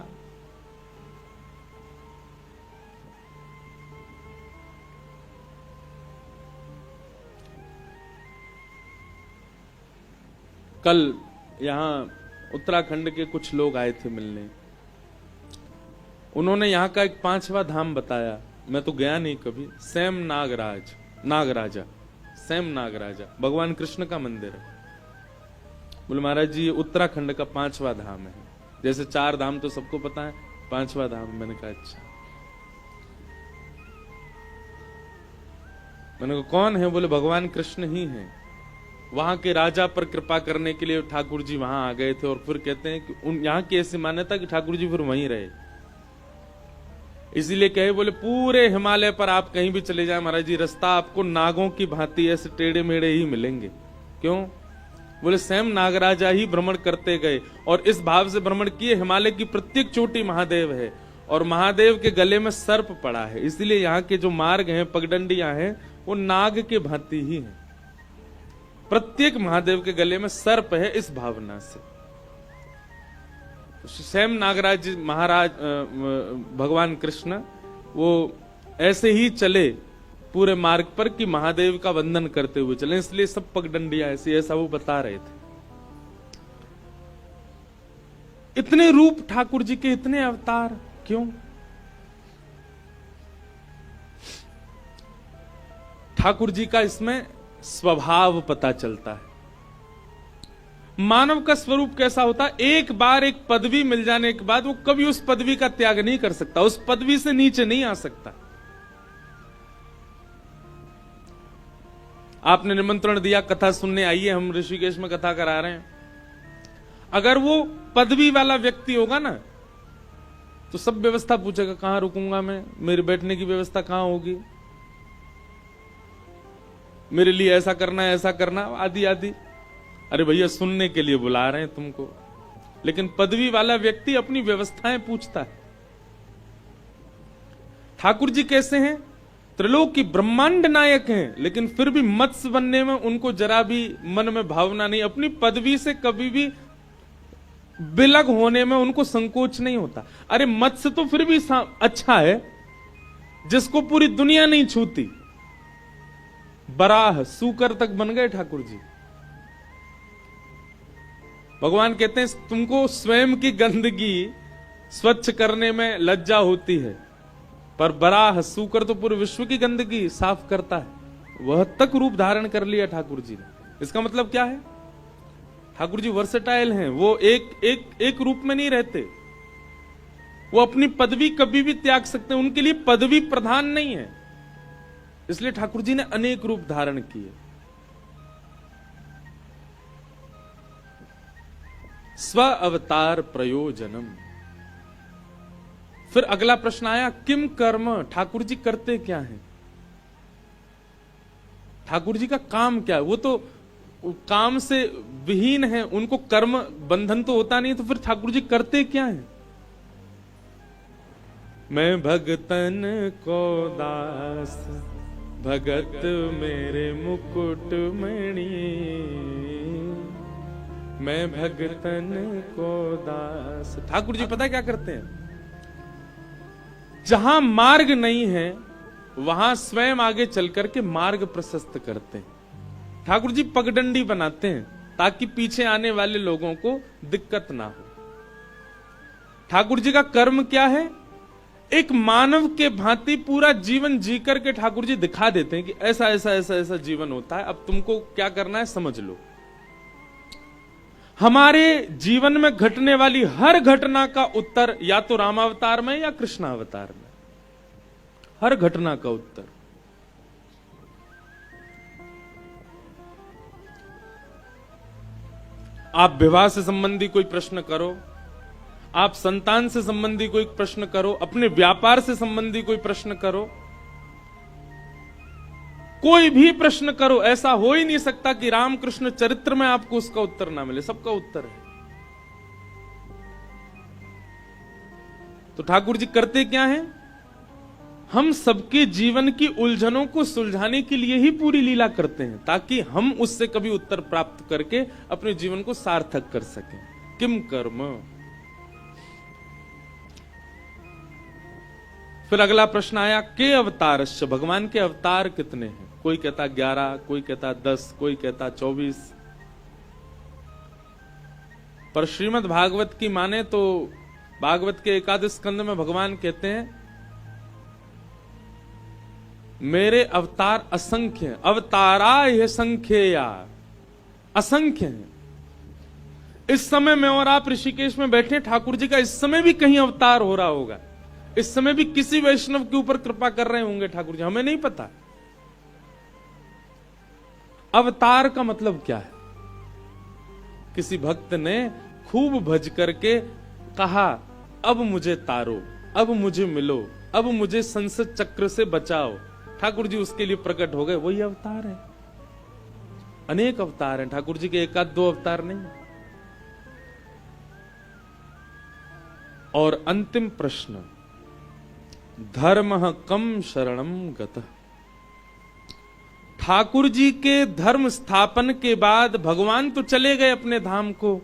Speaker 1: कल यहां उत्तराखंड के कुछ लोग आए थे मिलने, उन्होंने यहां का एक 5वां धाम बताया, मैं तो गया नहीं कभी। सैम नागराजा, सैम नागराजा भगवान कृष्ण का मंदिर है। बोले महाराज जी ये उत्तराखंड का 5वां धाम है। जैसे 4 धाम तो सबको पता है, 5वां धाम। मैंने कहा अच्छा। मैंने कहा कौन है? बोले भगवान कृष्ण ही हैं। वहां के राजा पर कृपा करने के लिए ठाकुर जी वहां आ गए थे, और फिर कहते हैं कि यहाँ की ऐसी मान्यता कि ठाकुर जी फिर वहीं रहे, इसीलिए कहे बोले पूरे हिमालय पर आप कहीं भी चले जाएं महाराज जी, रास्ता आपको नागों की भांति ऐसे टेढ़े मेढ़े ही मिलेंगे। क्यों? बोले स्वयं नागराजा ही भ्रमण करते गए, और इस भाव से भ्रमण किए, हिमालय की प्रत्येक चोटी महादेव है, और महादेव के गले में सर्प पड़ा है, इसलिए यहाँ के जो मार्ग हैं, पगडंडियां हैं, वो नाग के भांति ही हैं। प्रत्येक महादेव के गले में सर्प है, इस भावना से स्वयं नागराज महाराज भगवान कृष्ण वो ऐसे ही चले पूरे मार्ग पर कि महादेव का वंदन करते हुए चले, इसलिए सब पगडंडियां ऐसी, ऐसा वो बता रहे थे। इतने रूप ठाकुर जी के, इतने अवतार क्यों? ठाकुर जी का इसमें स्वभाव पता चलता है। मानव का स्वरूप कैसा होता है? एक बार एक पदवी मिल जाने के बाद वो कभी उस पदवी का त्याग नहीं कर सकता, उस पदवी से नीचे नहीं आ सकता। आपने निमंत्रण दिया कथा सुनने, आइए हम ऋषिकेश में कथा करा रहे हैं। अगर वो पदवी वाला व्यक्ति होगा ना, तो सब व्यवस्था पूछेगा, कहां रुकूंगा मैं, मेरे बैठने की व्यवस्था कहां होगी, मेरे लिए ऐसा करना है, ऐसा करना, आदि आदि। अरे भैया सुनने के लिए बुला रहे हैं तुमको। लेकिन पदवी वाला व्यक्ति अपनी व्यवस्थाएं पूछता है। ठाकुर जी कैसे हैं? त्रिलोकी ब्रह्मांड नायक हैं, लेकिन फिर भी मत्स्य बनने में उनको जरा भी मन में भावना नहीं, अपनी पदवी से कभी भी बिलग होने में उनको संकोच नहीं होता। अरे मत्स्य तो फिर भी अच्छा है, जिसको पूरी दुनिया नहीं छूती। बराह सूकर तक बन गए ठाकुर जी। भगवान कहते हैं तुमको स्वयं की गंदगी स्वच्छ करने में लज्जा होती है, पर बराह सूकर तो पूरे विश्व की गंदगी साफ करता है। वह तक रूप धारण कर लिया ठाकुर जी ने। इसका मतलब क्या है? ठाकुर जी वर्सेटाइल हैं, वो एक रूप में नहीं रहते, वो अपनी पदवी कभी भी त्याग सकते हैं, उनके लिए पदवी प्रधान नहीं है। इसलिए ठाकुर जी ने अनेक रूप धारण किए। स्व अवतार प्रयोजनम। फिर अगला प्रश्न आया, किम कर्म, ठाकुर जी करते क्या हैं? ठाकुर जी का काम क्या है? वो तो काम से विहीन है, उनको कर्म बंधन तो होता नहीं, तो फिर ठाकुर जी करते क्या हैं? मैं भगतन को दास, भगत मेरे मुकुट मणि, मैं भगतन को दास। ठाकुर जी पता क्या करते हैं? जहां मार्ग नहीं है वहां स्वयं आगे चल करके मार्ग प्रशस्त करते हैं। ठाकुर जी पगडंडी बनाते हैं ताकि पीछे आने वाले लोगों को दिक्कत ना हो। ठाकुर जी का कर्म क्या है? एक मानव के भांति पूरा जीवन जी करके ठाकुर जी दिखा देते हैं कि ऐसा ऐसा ऐसा ऐसा जीवन होता है, अब तुमको क्या करना है समझ लो। हमारे जीवन में घटने वाली हर घटना का उत्तर या तो रामावतार में या कृष्णावतार में, हर घटना का उत्तर। आप विवाह से संबंधी कोई प्रश्न करो, आप संतान से संबंधी कोई प्रश्न करो, अपने व्यापार से संबंधी कोई प्रश्न करो, कोई भी प्रश्न करो, ऐसा हो ही नहीं सकता कि रामकृष्ण चरित्र में आपको उसका उत्तर ना मिले, सबका उत्तर है। तो ठाकुर जी करते क्या हैं? हम सबके जीवन की उलझनों को सुलझाने के लिए ही पूरी लीला करते हैं, ताकि हम उससे कभी उत्तर प्राप्त करके अपने जीवन को सार्थक कर सकें। किम कर्म। फिर अगला प्रश्न आया, के अवतारश्च, भगवान के अवतार कितने हैं? कोई कहता 11, कोई कहता 10, कोई कहता 24। पर श्रीमद् भागवत की माने तो भागवत के एकादश स्कंद में भगवान कहते हैं मेरे अवतार असंख्य हैं, अवतारा यह संख्यया, असंख्य हैं। इस समय में और आप ऋषिकेश में बैठे, ठाकुर जी का इस समय भी कहीं अवतार हो रहा होगा, इस समय भी किसी वैष्णव के ऊपर कृपा कर रहे होंगे ठाकुर जी, हमें नहीं पता। अवतार का मतलब क्या है? किसी भक्त ने खूब भज करके कहा, अब मुझे तारो, अब मुझे मिलो, अब मुझे संसद चक्र से बचाओ, ठाकुर जी उसके लिए प्रकट हो गए, वही अवतार है। अनेक अवतार हैं ठाकुर जी के, एक आध दो अवतार नहीं। और अंतिम प्रश्न, धर्म कम शरणम गतः। ठाकुर जी के धर्म स्थापन के बाद भगवान तो चले गए अपने धाम को,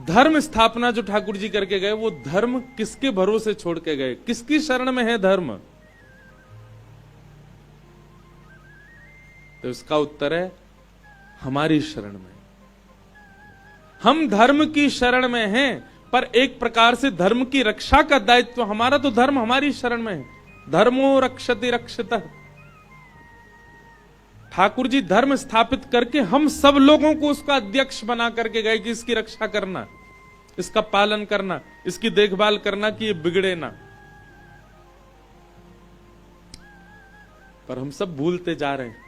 Speaker 1: धर्म स्थापना जो ठाकुर जी करके गए वो धर्म किसके भरोसे छोड़ के गए? किसकी शरण में है धर्म? तो इसका उत्तर है हमारी शरण में। हम धर्म की शरण में हैं, पर एक प्रकार से धर्म की रक्षा का दायित्व हमारा, तो धर्म हमारी शरण में है। धर्मो रक्षति रक्षितः। ठाकुर जी धर्म स्थापित करके हम सब लोगों को उसका अध्यक्ष बना करके गए कि इसकी रक्षा करना, इसका पालन करना, इसकी देखभाल करना कि ये बिगड़े ना। पर हम सब भूलते जा रहे हैं।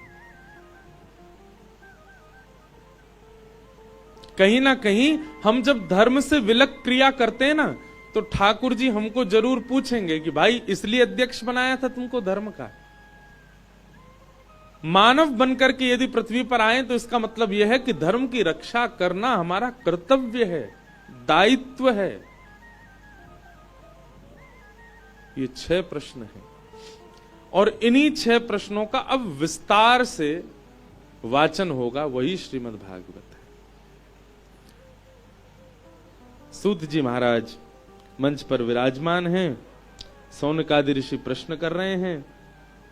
Speaker 1: कहीं ना कहीं हम जब धर्म से विलक क्रिया करते हैं ना, तो ठाकुर जी हमको जरूर पूछेंगे कि भाई इसलिए अध्यक्ष बनाया था तुमको धर्म का। मानव बनकर के यदि पृथ्वी पर आए तो इसका मतलब यह है कि धर्म की रक्षा करना हमारा कर्तव्य है, दायित्व है। ये 6 प्रश्न हैं और इन्हीं 6 प्रश्नों का अब विस्तार से वाचन होगा, वही श्रीमद् भागवत है। सूत जी महाराज मंच पर विराजमान हैं, सौनकादि ऋषि प्रश्न कर रहे हैं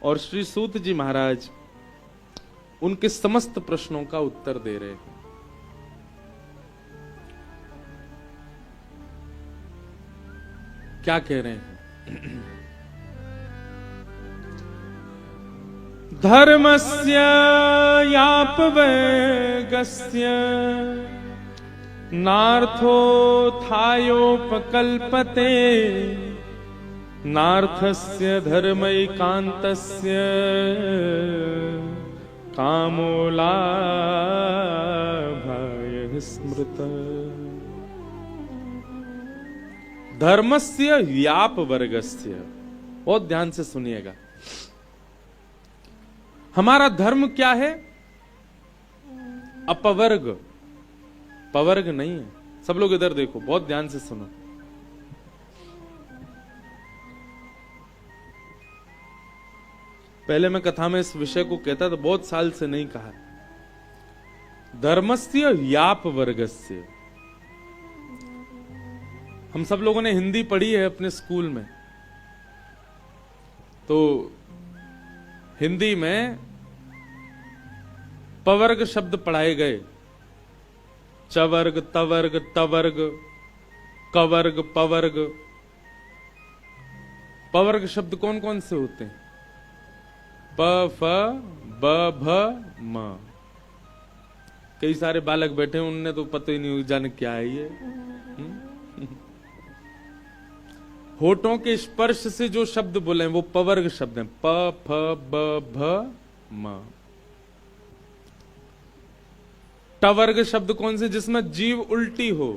Speaker 1: और श्री सूत जी महाराज उनके समस्त प्रश्नों का उत्तर दे रहे हैं। क्या कह रहे हैं? धर्मस्य यापवेगस्य नार्थो थायोपकल्पते, नार्थस्य धर्मैकान्तस्य कामो लाभाय स्मृतः। धर्मस्य व्याप वर्गस्य। बहुत ध्यान से सुनिएगा, हमारा धर्म क्या है? अपवर्ग, पवर्ग नहीं है। सब लोग इधर देखो, बहुत ध्यान से सुनो। पहले मैं कथा में इस विषय को कहता था, बहुत साल से नहीं कहा। धर्मस्य व्याप वर्गस्य। हम सब लोगों ने हिंदी पढ़ी है अपने स्कूल में, तो हिंदी में पवर्ग शब्द पढ़ाए गए। चवर्ग, तवर्ग, तवर्ग, कवर्ग, पवर्ग। पवर्ग शब्द कौन कौन से होते हैं? प, फ, ब, भ, म। कई सारे बालक बैठे हैं, उनने तो पता ही नहीं जाने क्या है ये। होठों के स्पर्श से जो शब्द बोले हैं वो पवर्ग शब्द हैं। प, फ, ब, भ, म। टवर्ग शब्द कौन से? जिसमें जीव उल्टी हो।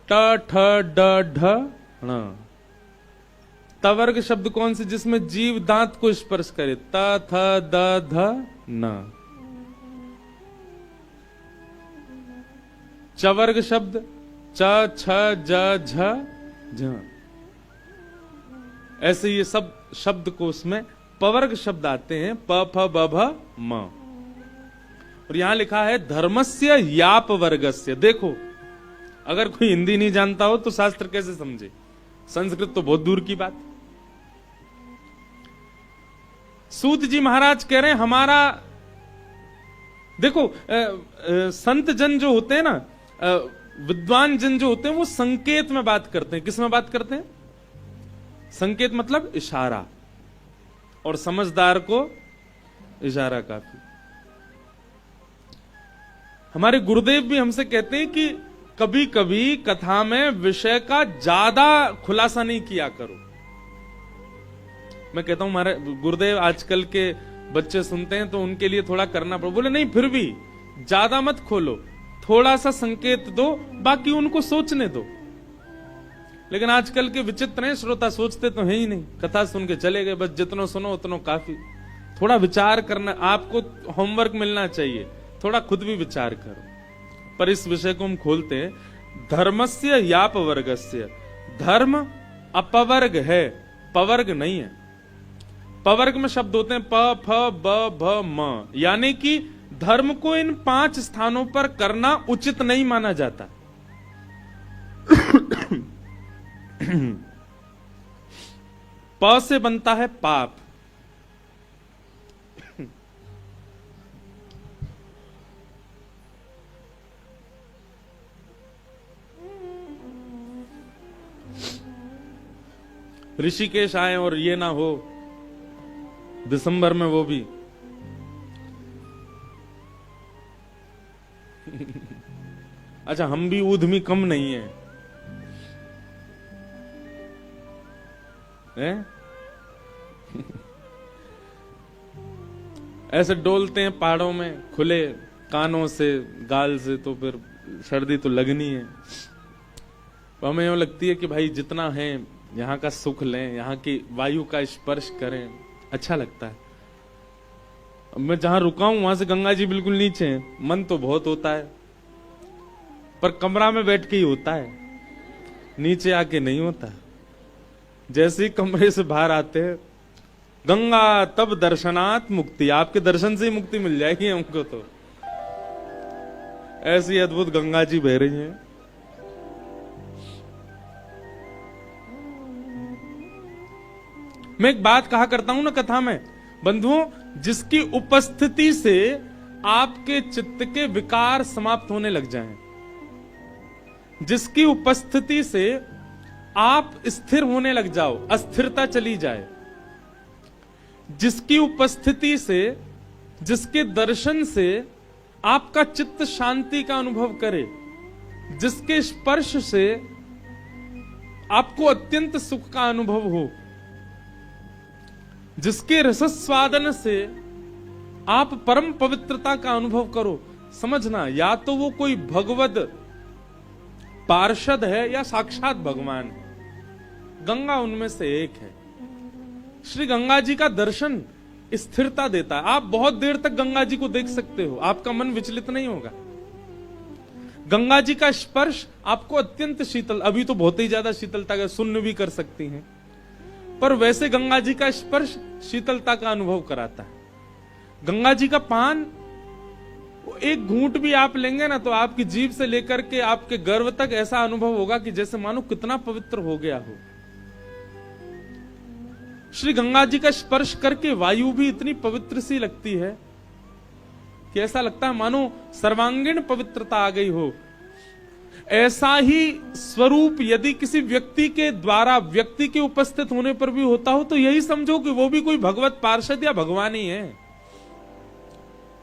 Speaker 1: ट, ठ, ड, ढ, ण। तवर्ग शब्द कौन से? जिसमें जीव दांत को स्पर्श करे। त, थ, द, ध, न। चवर्ग शब्द च, छ, ज, झ, झ। ऐसे ये सब शब्द को उसमें पवर्ग शब्द आते हैं। प, फ, ब, भ, म। और यहां लिखा है धर्मस्य याप वर्गस्य। देखो, अगर कोई हिंदी नहीं जानता हो तो शास्त्र कैसे समझे? संस्कृत तो बहुत दूर की बात। सूत जी महाराज कह रहे हैं हमारा, देखो संत जन जो होते हैं ना, विद्वान जन जो होते हैं, वो संकेत में बात करते हैं। किस में बात करते हैं? संकेत मतलब इशारा, और समझदार को इशारा काफी। हमारे गुरुदेव भी हमसे कहते हैं कि कभी कभी कथा में विषय का ज्यादा खुलासा नहीं किया करो। मैं कहता हूं हमारे गुरुदेव आजकल के बच्चे सुनते हैं तो उनके लिए थोड़ा करना पड़े। बोले नहीं, फिर भी ज्यादा मत खोलो, थोड़ा सा संकेत दो, बाकी उनको सोचने दो। लेकिन आजकल के विचित्र हैं, श्रोता सोचते तो है ही नहीं, कथा सुन के चले गए, बस जितना सुनो उतना काफी। थोड़ा विचार करना, आपको होमवर्क मिलना चाहिए, थोड़ा खुद भी विचार करो। पर इस विषय को हम खोलते हैं। धर्मस्य याप वर्गस्य। धर्म अपवर्ग है, पवर्ग नहीं है। पवर्ग में शब्द होते हैं प, फ, ब, भ, म। यानी कि धर्म को इन 5 स्थानों पर करना उचित नहीं माना जाता। प से बनता है पाप। ऋषिकेश आए और ये ना हो दिसंबर में, वो भी अच्छा, हम भी ऊधमी कम नहीं है, ऐसे डोलते हैं पहाड़ों में खुले कानों से, गाल से, तो फिर सर्दी तो लगनी है। तो हमें यूं लगती है कि भाई जितना है यहाँ का सुख लें, यहाँ की वायु का स्पर्श करें, अच्छा लगता है। मैं जहां रुका हूं वहां से गंगा जी बिल्कुल नीचे हैं। मन तो बहुत होता है, पर कमरा में बैठ के ही होता है, नीचे आके नहीं होता। जैसे ही कमरे से बाहर आते हैं, गंगा तब दर्शनात् मुक्ति, आपके दर्शन से ही मुक्ति मिल जाएगी हमको। तो ऐसी अद्भुत गंगा जी बह रही हैं। मैं एक बात कहा करता हूं ना कथा में, बंधुओं, जिसकी उपस्थिति से आपके चित्त के विकार समाप्त होने लग जाएं, जिसकी उपस्थिति से आप स्थिर होने लग जाओ, अस्थिरता चली जाए, जिसकी उपस्थिति से, जिसके दर्शन से आपका चित्त शांति का अनुभव करे, जिसके स्पर्श से आपको अत्यंत सुख का अनुभव हो, जिसके रसस्वादन से आप परम पवित्रता का अनुभव करो। समझना, या तो वो कोई भगवद पार्षद है या साक्षात भगवान है।
Speaker 2: गंगा उनमें से एक है। श्री गंगा जी का दर्शन स्थिरता देता है। आप बहुत देर तक गंगा जी को देख सकते हो, आपका मन विचलित नहीं होगा। गंगा जी का स्पर्श आपको अत्यंत शीतल, अभी तो बहुत ही ज्यादा शीतलता का सुन्न भी कर सकती हैं, पर वैसे गंगा जी का स्पर्श शीतलता का अनुभव कराता है। गंगा जी का पान, एक घूंट भी आप लेंगे ना तो आपकी जीभ से लेकर के आपके गर्भ तक ऐसा अनुभव होगा कि जैसे मानो कितना पवित्र हो गया हो। श्री गंगा जी का स्पर्श करके वायु भी इतनी पवित्र सी लगती है कि ऐसा लगता है मानो सर्वांगीण पवित्रता आ गई हो। ऐसा ही स्वरूप यदि किसी व्यक्ति के द्वारा व्यक्ति के उपस्थित होने पर भी होता हो तो यही समझो कि वो भी कोई भगवत पार्षद या भगवान ही है,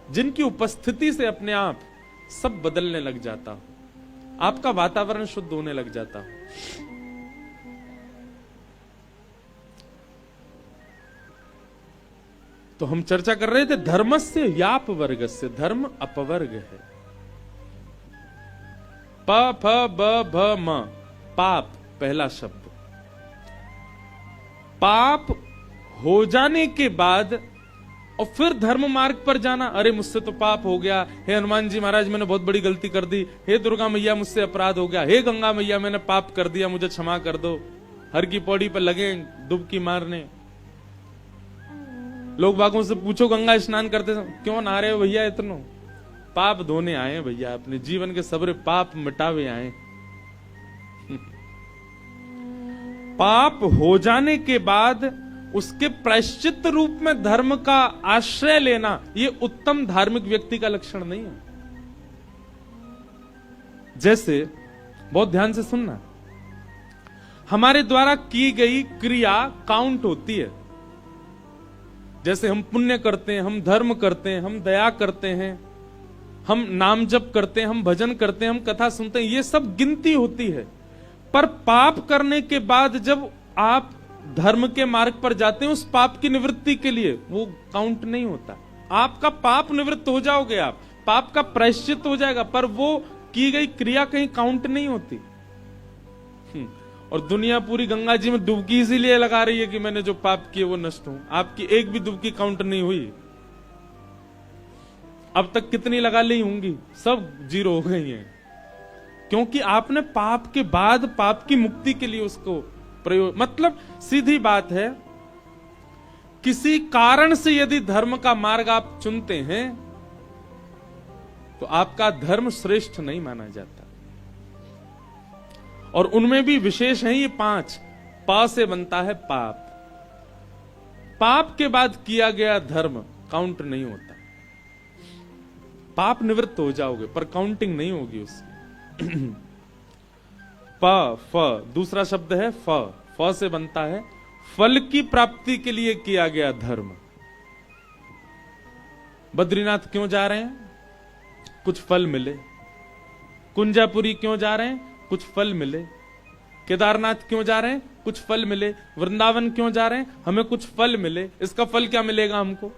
Speaker 2: जिनकी उपस्थिति से अपने आप सब बदलने लग जाता हो, आपका वातावरण शुद्ध होने लग जाता हो। तो हम चर्चा कर रहे थे धर्मस्य याप वर्गस्य, धर्म अपवर्ग है। प फ ब भ म, पाप पहला शब्द। पाप हो जाने के बाद और फिर धर्म मार्ग पर जाना, अरे मुझसे तो पाप हो गया, हे हनुमान जी महाराज मैंने बहुत बड़ी गलती कर दी, हे दुर्गा मैया मुझसे अपराध हो गया, हे गंगा मैया मैंने पाप कर दिया मुझे क्षमा कर दो। हर की पौड़ी पर लगे डुबकी मारने। लोग बागों से पूछो गंगा स्नान करते क्यों नहा रहे हो भैया इतनो? पाप धोने आए भैया, अपने जीवन के सबरे पाप मिटावे आए। पाप हो जाने के बाद उसके प्रायश्चित रूप में धर्म का आश्रय लेना, ये उत्तम धार्मिक व्यक्ति का लक्षण नहीं है। जैसे बहुत ध्यान से सुनना, हमारे द्वारा की गई क्रिया काउंट होती है। जैसे हम पुण्य करते हैं, हम धर्म करते हैं, हम दया करते हैं, हम नाम जप करते हैं, हम भजन करते हैं, हम कथा सुनते हैं, ये सब गिनती होती है। पर पाप करने के बाद जब आप धर्म के मार्ग पर जाते हैं, उस पाप की निवृत्ति के लिए वो काउंट नहीं होता। आपका पाप निवृत्त हो जाओगे, आप पाप का प्रायश्चित हो जाएगा, पर वो की गई क्रिया कहीं काउंट नहीं होती। और दुनिया पूरी गंगा जी में डुबकी इसीलिए लगा रही है कि मैंने जो पाप किए वो नष्ट हो। आपकी एक भी डुबकी काउंट नहीं हुई। अब तक कितनी लगा ली होंगी, सब जीरो हो गई हैं, क्योंकि आपने पाप के बाद पाप की मुक्ति के लिए उसको प्रयोग। मतलब सीधी बात है, किसी कारण से यदि धर्म का मार्ग आप चुनते हैं तो आपका धर्म श्रेष्ठ नहीं माना जाता। और उनमें भी विशेष है ये 5। पा से बनता है पाप। पाप के बाद किया गया धर्म काउंट नहीं होता। पाप निवृत्त हो जाओगे पर काउंटिंग नहीं होगी उसकी। प फ दूसरा शब्द है फ। फ से बनता है फल की प्राप्ति के लिए किया गया धर्म। बद्रीनाथ क्यों जा रहे हैं? कुछ फल मिले। कुंजापुरी क्यों जा रहे हैं? कुछ फल मिले। केदारनाथ क्यों जा रहे हैं? कुछ फल मिले। वृंदावन क्यों जा रहे हैं? हमें कुछ फल मिले। इसका फल क्या मिलेगा हमको?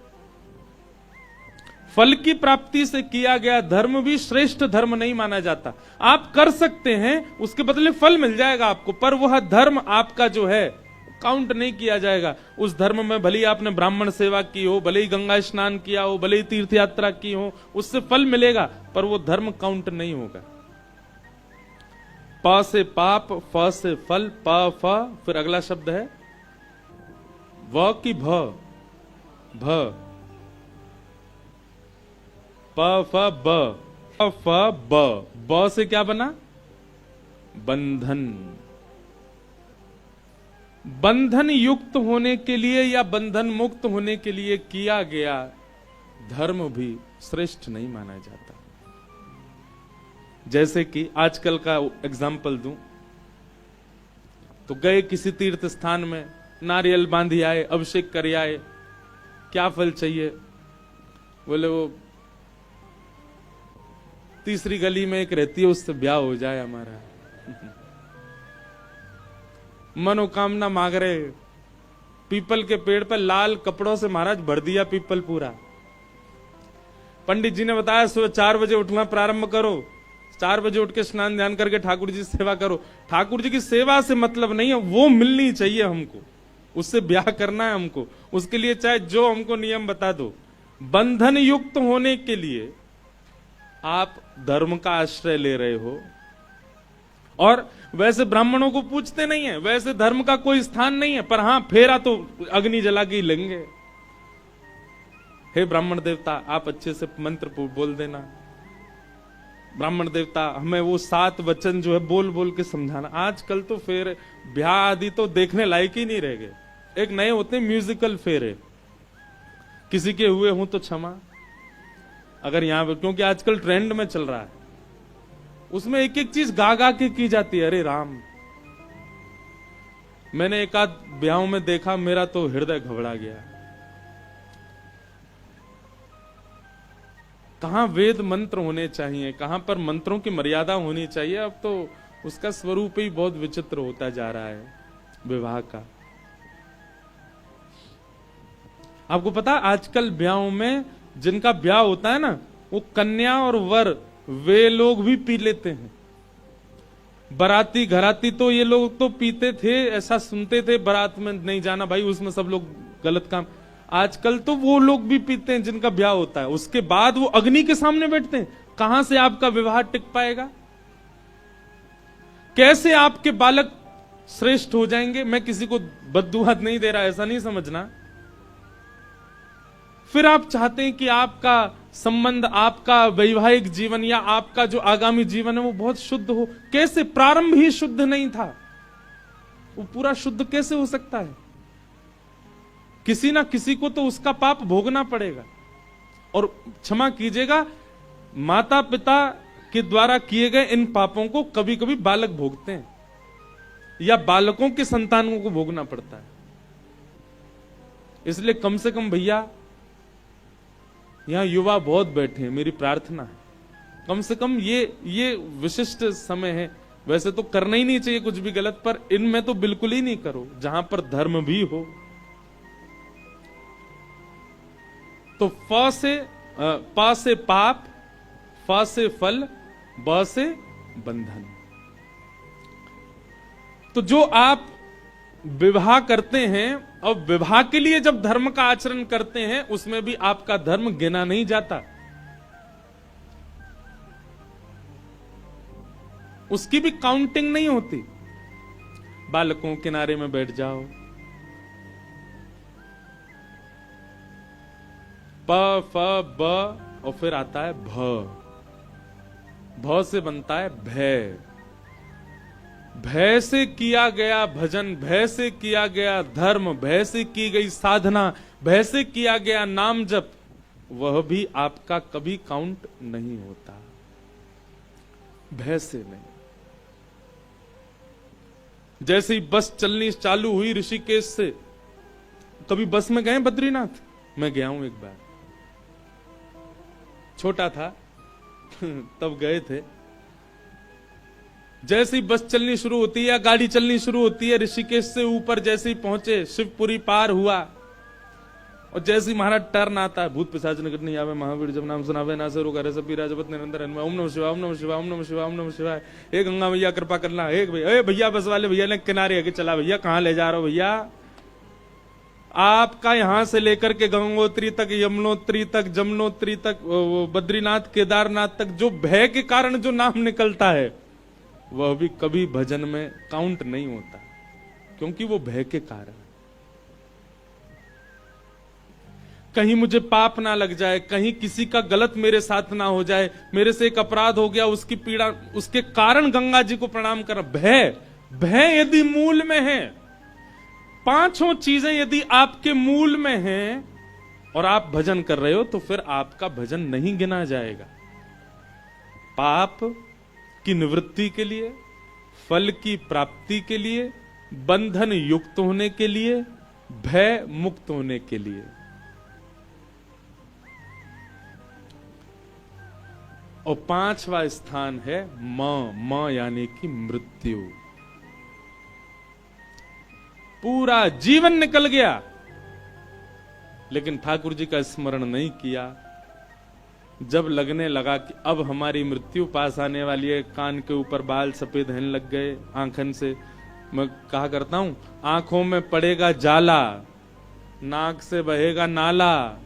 Speaker 2: फल की प्राप्ति से किया गया धर्म भी श्रेष्ठ धर्म नहीं माना जाता। आप कर सकते हैं, उसके बदले फल मिल जाएगा आपको, पर वह धर्म आपका जो है काउंट नहीं किया जाएगा। उस धर्म में भले ही आपने ब्राह्मण सेवा की हो, भले ही गंगा स्नान किया हो, भले ही तीर्थ यात्रा की हो, उससे फल मिलेगा, पर वो धर्म काउंट नहीं होगा। प से पाप, फ से फल, प फ, फिर अगला शब्द है व की भ। भ प फ ब, फ ब। ब से क्या बना? बंधन। बंधन युक्त होने के लिए या बंधन मुक्त होने के लिए किया गया धर्म भी श्रेष्ठ नहीं माना जाता। जैसे कि आजकल का एग्जाम्पल दूं तो गए किसी तीर्थ स्थान में, नारियल बांधी आए, अभिषेक कर आए, क्या फल चाहिए? बोले वो तीसरी गली में एक रहती है, उससे ब्याह हो जाए हमारा। मनोकामना मांग रहे। पीपल के पेड़ पर लाल कपड़ों से महाराज भर दिया पीपल पूरा। पंडित जी ने बताया सुबह 4 बजे उठना प्रारंभ करो, 4 बजे उठ के स्नान ध्यान करके ठाकुर जी की सेवा करो। ठाकुर जी की सेवा से मतलब नहीं है, वो मिलनी चाहिए हमको, उससे ब्याह करना है हमको, उसके लिए चाहे जो हमको नियम बता दो। बंधन युक्त होने के लिए आप धर्म का आश्रय ले रहे हो, और वैसे ब्राह्मणों को पूछते नहीं है, वैसे धर्म का कोई स्थान नहीं है, पर हां फेरा तो अग्नि जला के ही लेंगे। हे ब्राह्मण देवता, आप अच्छे से मंत्र बोल देना, ब्राह्मण देवता हमें वो 7 वचन जो है बोल बोल के समझाना। आजकल तो फेर ब्याह आदि तो देखने लायक ही नहीं रह गए। एक नए होते हैं म्यूजिकल फेरे, किसी के हुए हूं तो क्षमा, अगर यहां पर, क्योंकि आजकल ट्रेंड में चल रहा है, उसमें एक एक चीज गा गा के की जाती है। अरे राम, मैंने एक आध ब्याहों में देखा, मेरा तो हृदय घबरा गया। कहां वेद मंत्र होने चाहिए, कहां पर मंत्रों की मर्यादा होनी चाहिए। अब तो उसका स्वरूप ही बहुत विचित्र होता जा रहा है विवाह का। आपको पता, आजकल ब्याहों में जिनका ब्याह होता है ना, वो कन्या और वर वे लोग भी पी लेते हैं। बाराती घराती तो ये लोग तो पीते थे, ऐसा सुनते थे, बारात में नहीं जाना भाई, उसमें सब लोग गलत काम। आजकल तो वो लोग भी पीते हैं जिनका ब्याह होता है, उसके बाद वो अग्नि के सामने बैठते हैं। कहां से आपका विवाह टिक पाएगा? कैसे आपके बालक श्रेष्ठ हो जाएंगे? मैं किसी को बद्दुआ नहीं दे रहा, ऐसा नहीं समझना। फिर आप चाहते हैं कि आपका संबंध, आपका वैवाहिक जीवन या आपका जो आगामी जीवन है वो बहुत शुद्ध हो। कैसे? प्रारंभ ही शुद्ध नहीं था, वो पूरा शुद्ध कैसे हो सकता है? किसी ना किसी को तो उसका पाप भोगना पड़ेगा। और क्षमा कीजिएगा, माता पिता के द्वारा किए गए इन पापों को कभी कभी बालक भोगते हैं, या बालकों के संतानों को भोगना पड़ता है। इसलिए कम से कम भैया, यहां युवा बहुत बैठे हैं, मेरी प्रार्थना है कम से कम ये विशिष्ट समय है। वैसे तो करना ही नहीं चाहिए कुछ भी गलत, पर इनमें तो बिल्कुल ही नहीं करो, जहां पर धर्म भी हो। तो प से पाप, फ से फल, ब से बंधन। तो जो आप विवाह करते हैं, और विवाह के लिए जब धर्म का आचरण करते हैं, उसमें भी आपका धर्म गिना नहीं जाता, उसकी भी काउंटिंग नहीं होती। बालकों किनारे में बैठ जाओ, प फ ब, और फिर आता है भ। भ से बनता है भय। भय से किया गया भजन, भय से किया गया धर्म, भय से की गई साधना, भय से किया गया नाम जप, वह भी आपका कभी काउंट नहीं होता। भय से नहीं। जैसे ही बस चलनी चालू हुई ऋषिकेश से, कभी बस में गए बद्रीनाथ? मैं गया हूं एक बार, छोटा था तब गए थे। जैसे ही बस चलनी शुरू होती है या गाड़ी चलनी शुरू होती है, ऋषिकेश से ऊपर जैसे ही पहुंचे, शिवपुरी पार हुआ, और जैसे ही महाराज टर्न आता है, भूत पिशाच निकट नहीं आवे, महावीर जब नाम सुनावे ना से रोका सब राजपत निरंतर ओम नमः शिवाय, ओम नमः शिवाय, ओम नमः शिवाय, ओम नमः शिवाय। हे गंगा भैया कृपा करना, हे भैया बस वाले भैया ने किनारे आके चला, भैया कहां ले जा रहे हो भैया? आपका यहां से लेकर के गंगोत्री तक, यमुनोत्री तक, जमुनोत्री तक, बद्रीनाथ केदारनाथ तक जो भय के कारण जो नाम निकलता है, वह भी कभी भजन में काउंट नहीं होता, क्योंकि वो भय के कारण। कहीं मुझे पाप ना लग जाए, कहीं किसी का गलत मेरे साथ ना हो जाए, मेरे से एक अपराध हो गया, उसकी पीड़ा, उसके कारण गंगा जी को प्रणाम करना। भय यदि मूल में है, 5 चीजें यदि आपके मूल में हैं और आप भजन कर रहे हो, तो फिर आपका भजन नहीं गिना जाएगा। पाप की निवृत्ति के लिए, फल की प्राप्ति के लिए, बंधन युक्त होने के लिए, भय मुक्त होने के लिए। और 5वां स्थान है म यानी कि मृत्यु। पूरा जीवन निकल गया, लेकिन ठाकुर जी का स्मरण नहीं किया, जब लगने लगा कि अब हमारी मृत्यु पास आने वाली है, कान के ऊपर बाल सफेद होने लग गए, आंखन से, मैं कहा करता हूं, आंखों में पड़ेगा जाला, नाक से बहेगा नाला,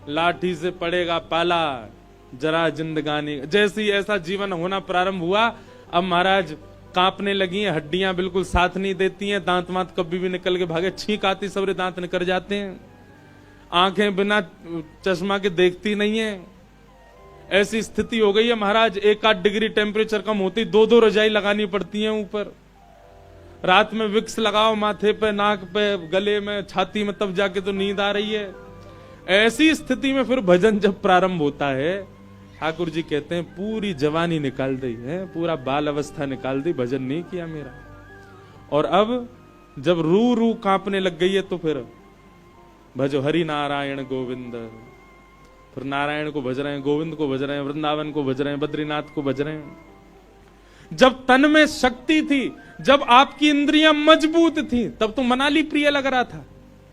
Speaker 2: लाठी से पड़ेगा पाला, जरा जिंदगानी, जैसे ही ऐसा जीवन होना प्रारंभ हुआ, अब महाराज कांपने लगी हैं, हड्डियां बिल्कुल साथ नहीं देती हैं, दांत वांत कभी भी निकल के भागे, छींक आती, सबरे दांत निकल जाते हैं, आंखें बिना चश्मा के देखती नहीं है। ऐसी स्थिति हो गई है महाराज, 1-8 डिग्री टेम्परेचर कम होती 2-2 रजाई लगानी पड़ती है ऊपर। रात में विक्स लगाओ माथे पे, नाक पे, गले में, छाती में, तब जाके तो नींद आ रही है। ऐसी स्थिति में फिर भजन जब प्रारंभ होता है, ठाकुर जी कहते हैं पूरी जवानी निकाल दी है, पूरा बाल अवस्था निकाल दी, भजन नहीं किया मेरा। और अब जब रू रू कांपने लग गई है तो फिर भजो हरि नारायण गोविंद, फिर नारायण को भज रहे हैं, गोविंद को भज रहे हैं, वृंदावन को भज रहे हैं, बद्रीनाथ को भज रहे हैं। जब तन में शक्ति थी, जब आपकी इंद्रियां मजबूत थी, तब तो मनाली प्रिय लग रहा था,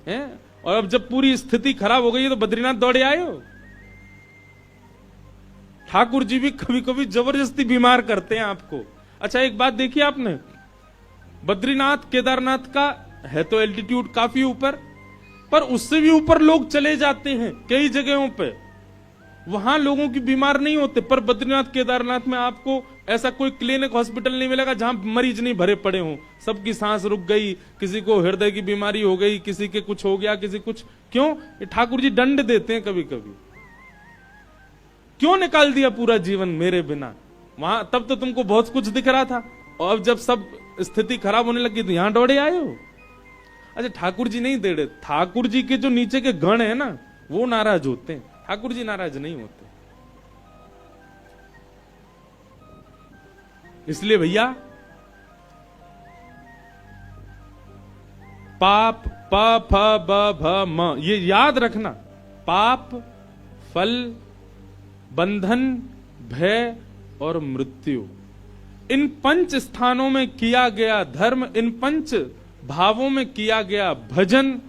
Speaker 2: हैं? और अब जब पूरी स्थिति खराब हो गई है तो बद्रीनाथ दौड़े आए हो। ठाकुर जी भी कभी कभी जबरदस्ती बीमार करते हैं आपको। अच्छा एक बात देखिए आपने, बद्रीनाथ केदारनाथ का है तो एल्टीट्यूड काफी ऊपर, पर उससे भी ऊपर लोग चले जाते हैं कई जगहों पे, वहां लोगों की बीमार नहीं होते। पर बद्रीनाथ केदारनाथ में आपको ऐसा कोई क्लिनिक हॉस्पिटल नहीं मिलेगा जहां मरीज नहीं भरे पड़े हों, सबकी सांस रुक गई, किसी को हृदय की बीमारी हो गई, किसी के कुछ हो गया, किसी कुछ। क्यों? ये ठाकुर जी दंड देते हैं कभी कभी। क्यों निकाल दिया पूरा जीवन मेरे बिना? वहां तब तो तुमको बहुत कुछ दिख रहा था, और अब जब सब स्थिति खराब होने लगी तो यहां दौड़े आए हो। अच्छा ठाकुर जी नहीं दे रहे, ठाकुर जी के जो नीचे के गण है ना, वो नाराज होते हैं, ठाकुर जी नाराज नहीं होते। इसलिए भैया पाप प फ ब भ म ये याद रखना, पाप, फल, बंधन, भय और मृत्यु, इन 5 स्थानों में किया गया धर्म, इन 5 भावों में किया गया भजन,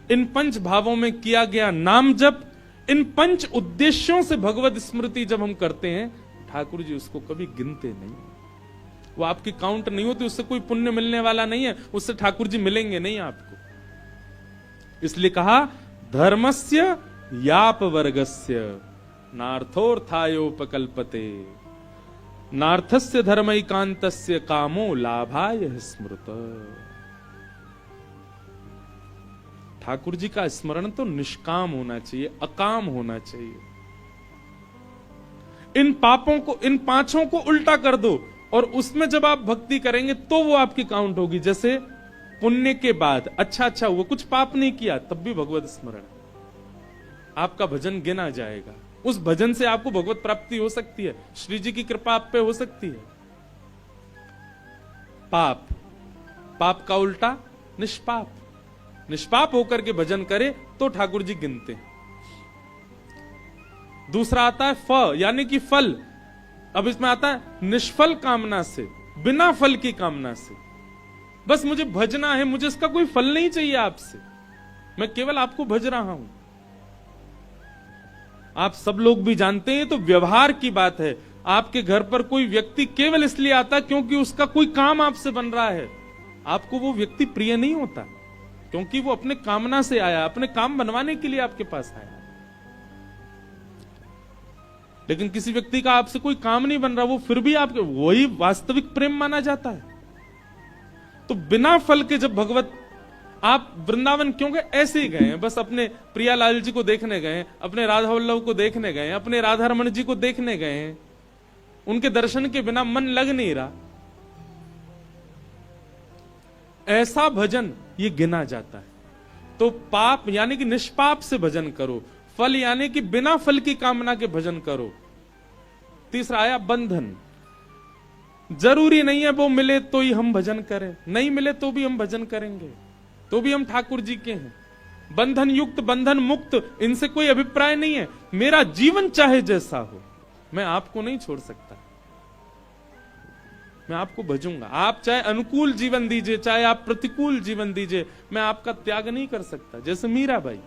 Speaker 2: इन 5 भावों में किया गया नाम जप, इन 5 उद्देश्यों से भगवत स्मृति जब हम करते हैं, ठाकुर जी उसको कभी गिनते नहीं। वो आपकी काउंट नहीं होती, उससे कोई पुण्य मिलने वाला नहीं है, उससे ठाकुर जी मिलेंगे नहीं आपको। इसलिए कहा धर्मस्य याप वर्गस्य नार्थोर्थायोपकल्पते, नार्थस्य धर्मैकान्तस्य कामो लाभाय स्मृत। ठाकुर जी का स्मरण तो निष्काम होना चाहिए, अकाम होना चाहिए। इन पापों को, इन 5 को उल्टा कर दो, और उसमें जब आप भक्ति करेंगे तो वो आपकी काउंट होगी। जैसे पुण्य के बाद अच्छा हुआ, कुछ पाप नहीं किया, तब भी भगवत स्मरण, आपका भजन गिना जाएगा। उस भजन से आपको भगवत प्राप्ति हो सकती है, श्री जी की कृपा आप पे हो सकती है। पाप, पाप का उल्टा निष्पाप, निष्पाप होकर के भजन करे तो ठाकुर जी गिनते हैं। दूसरा आता है फ, यानी कि फल। अब इसमें आता है निष्फल कामना से, बिना फल की कामना से, बस मुझे भजना है, मुझे इसका कोई फल नहीं चाहिए आपसे, मैं केवल आपको भज रहा हूं। आप सब लोग भी जानते हैं, तो व्यवहार की बात है। आपके घर पर कोई व्यक्ति केवल इसलिए आता क्योंकि उसका कोई काम आपसे बन रहा है, आपको वो व्यक्ति प्रिय नहीं होता, क्योंकि वो अपने कामना से आया, अपने काम बनवाने के लिए आपके पास आया। लेकिन किसी व्यक्ति का आपसे कोई काम नहीं बन रहा, वो फिर भी आपके, वही वास्तविक प्रेम माना जाता है। तो बिना फल के जब भगवत, आप वृंदावन क्यों गए? ऐसे ही गए हैं, बस अपने प्रियालाल जी को देखने गए, अपने राधा वल्लभ को देखने गए, अपने राधा रमण जी को देखने गए हैं। उनके दर्शन के बिना मन लग नहीं रहा। ऐसा भजन ये गिना जाता है। तो पाप यानी कि निष्पाप से भजन करो, फल यानी कि बिना फल की कामना के भजन करो। तीसरा आया बंधन। जरूरी नहीं है वो मिले तो ही हम भजन करें, नहीं मिले तो भी हम भजन करेंगे, तो भी हम ठाकुर जी के हैं। बंधन युक्त, बंधन मुक्त, इनसे कोई अभिप्राय नहीं है। मेरा जीवन चाहे जैसा हो, मैं आपको नहीं छोड़ सकता, मैं आपको भजूंगा। आप चाहे अनुकूल जीवन दीजिए, चाहे आप प्रतिकूल जीवन दीजिए, मैं आपका त्याग नहीं कर सकता। जैसे मीराबाई,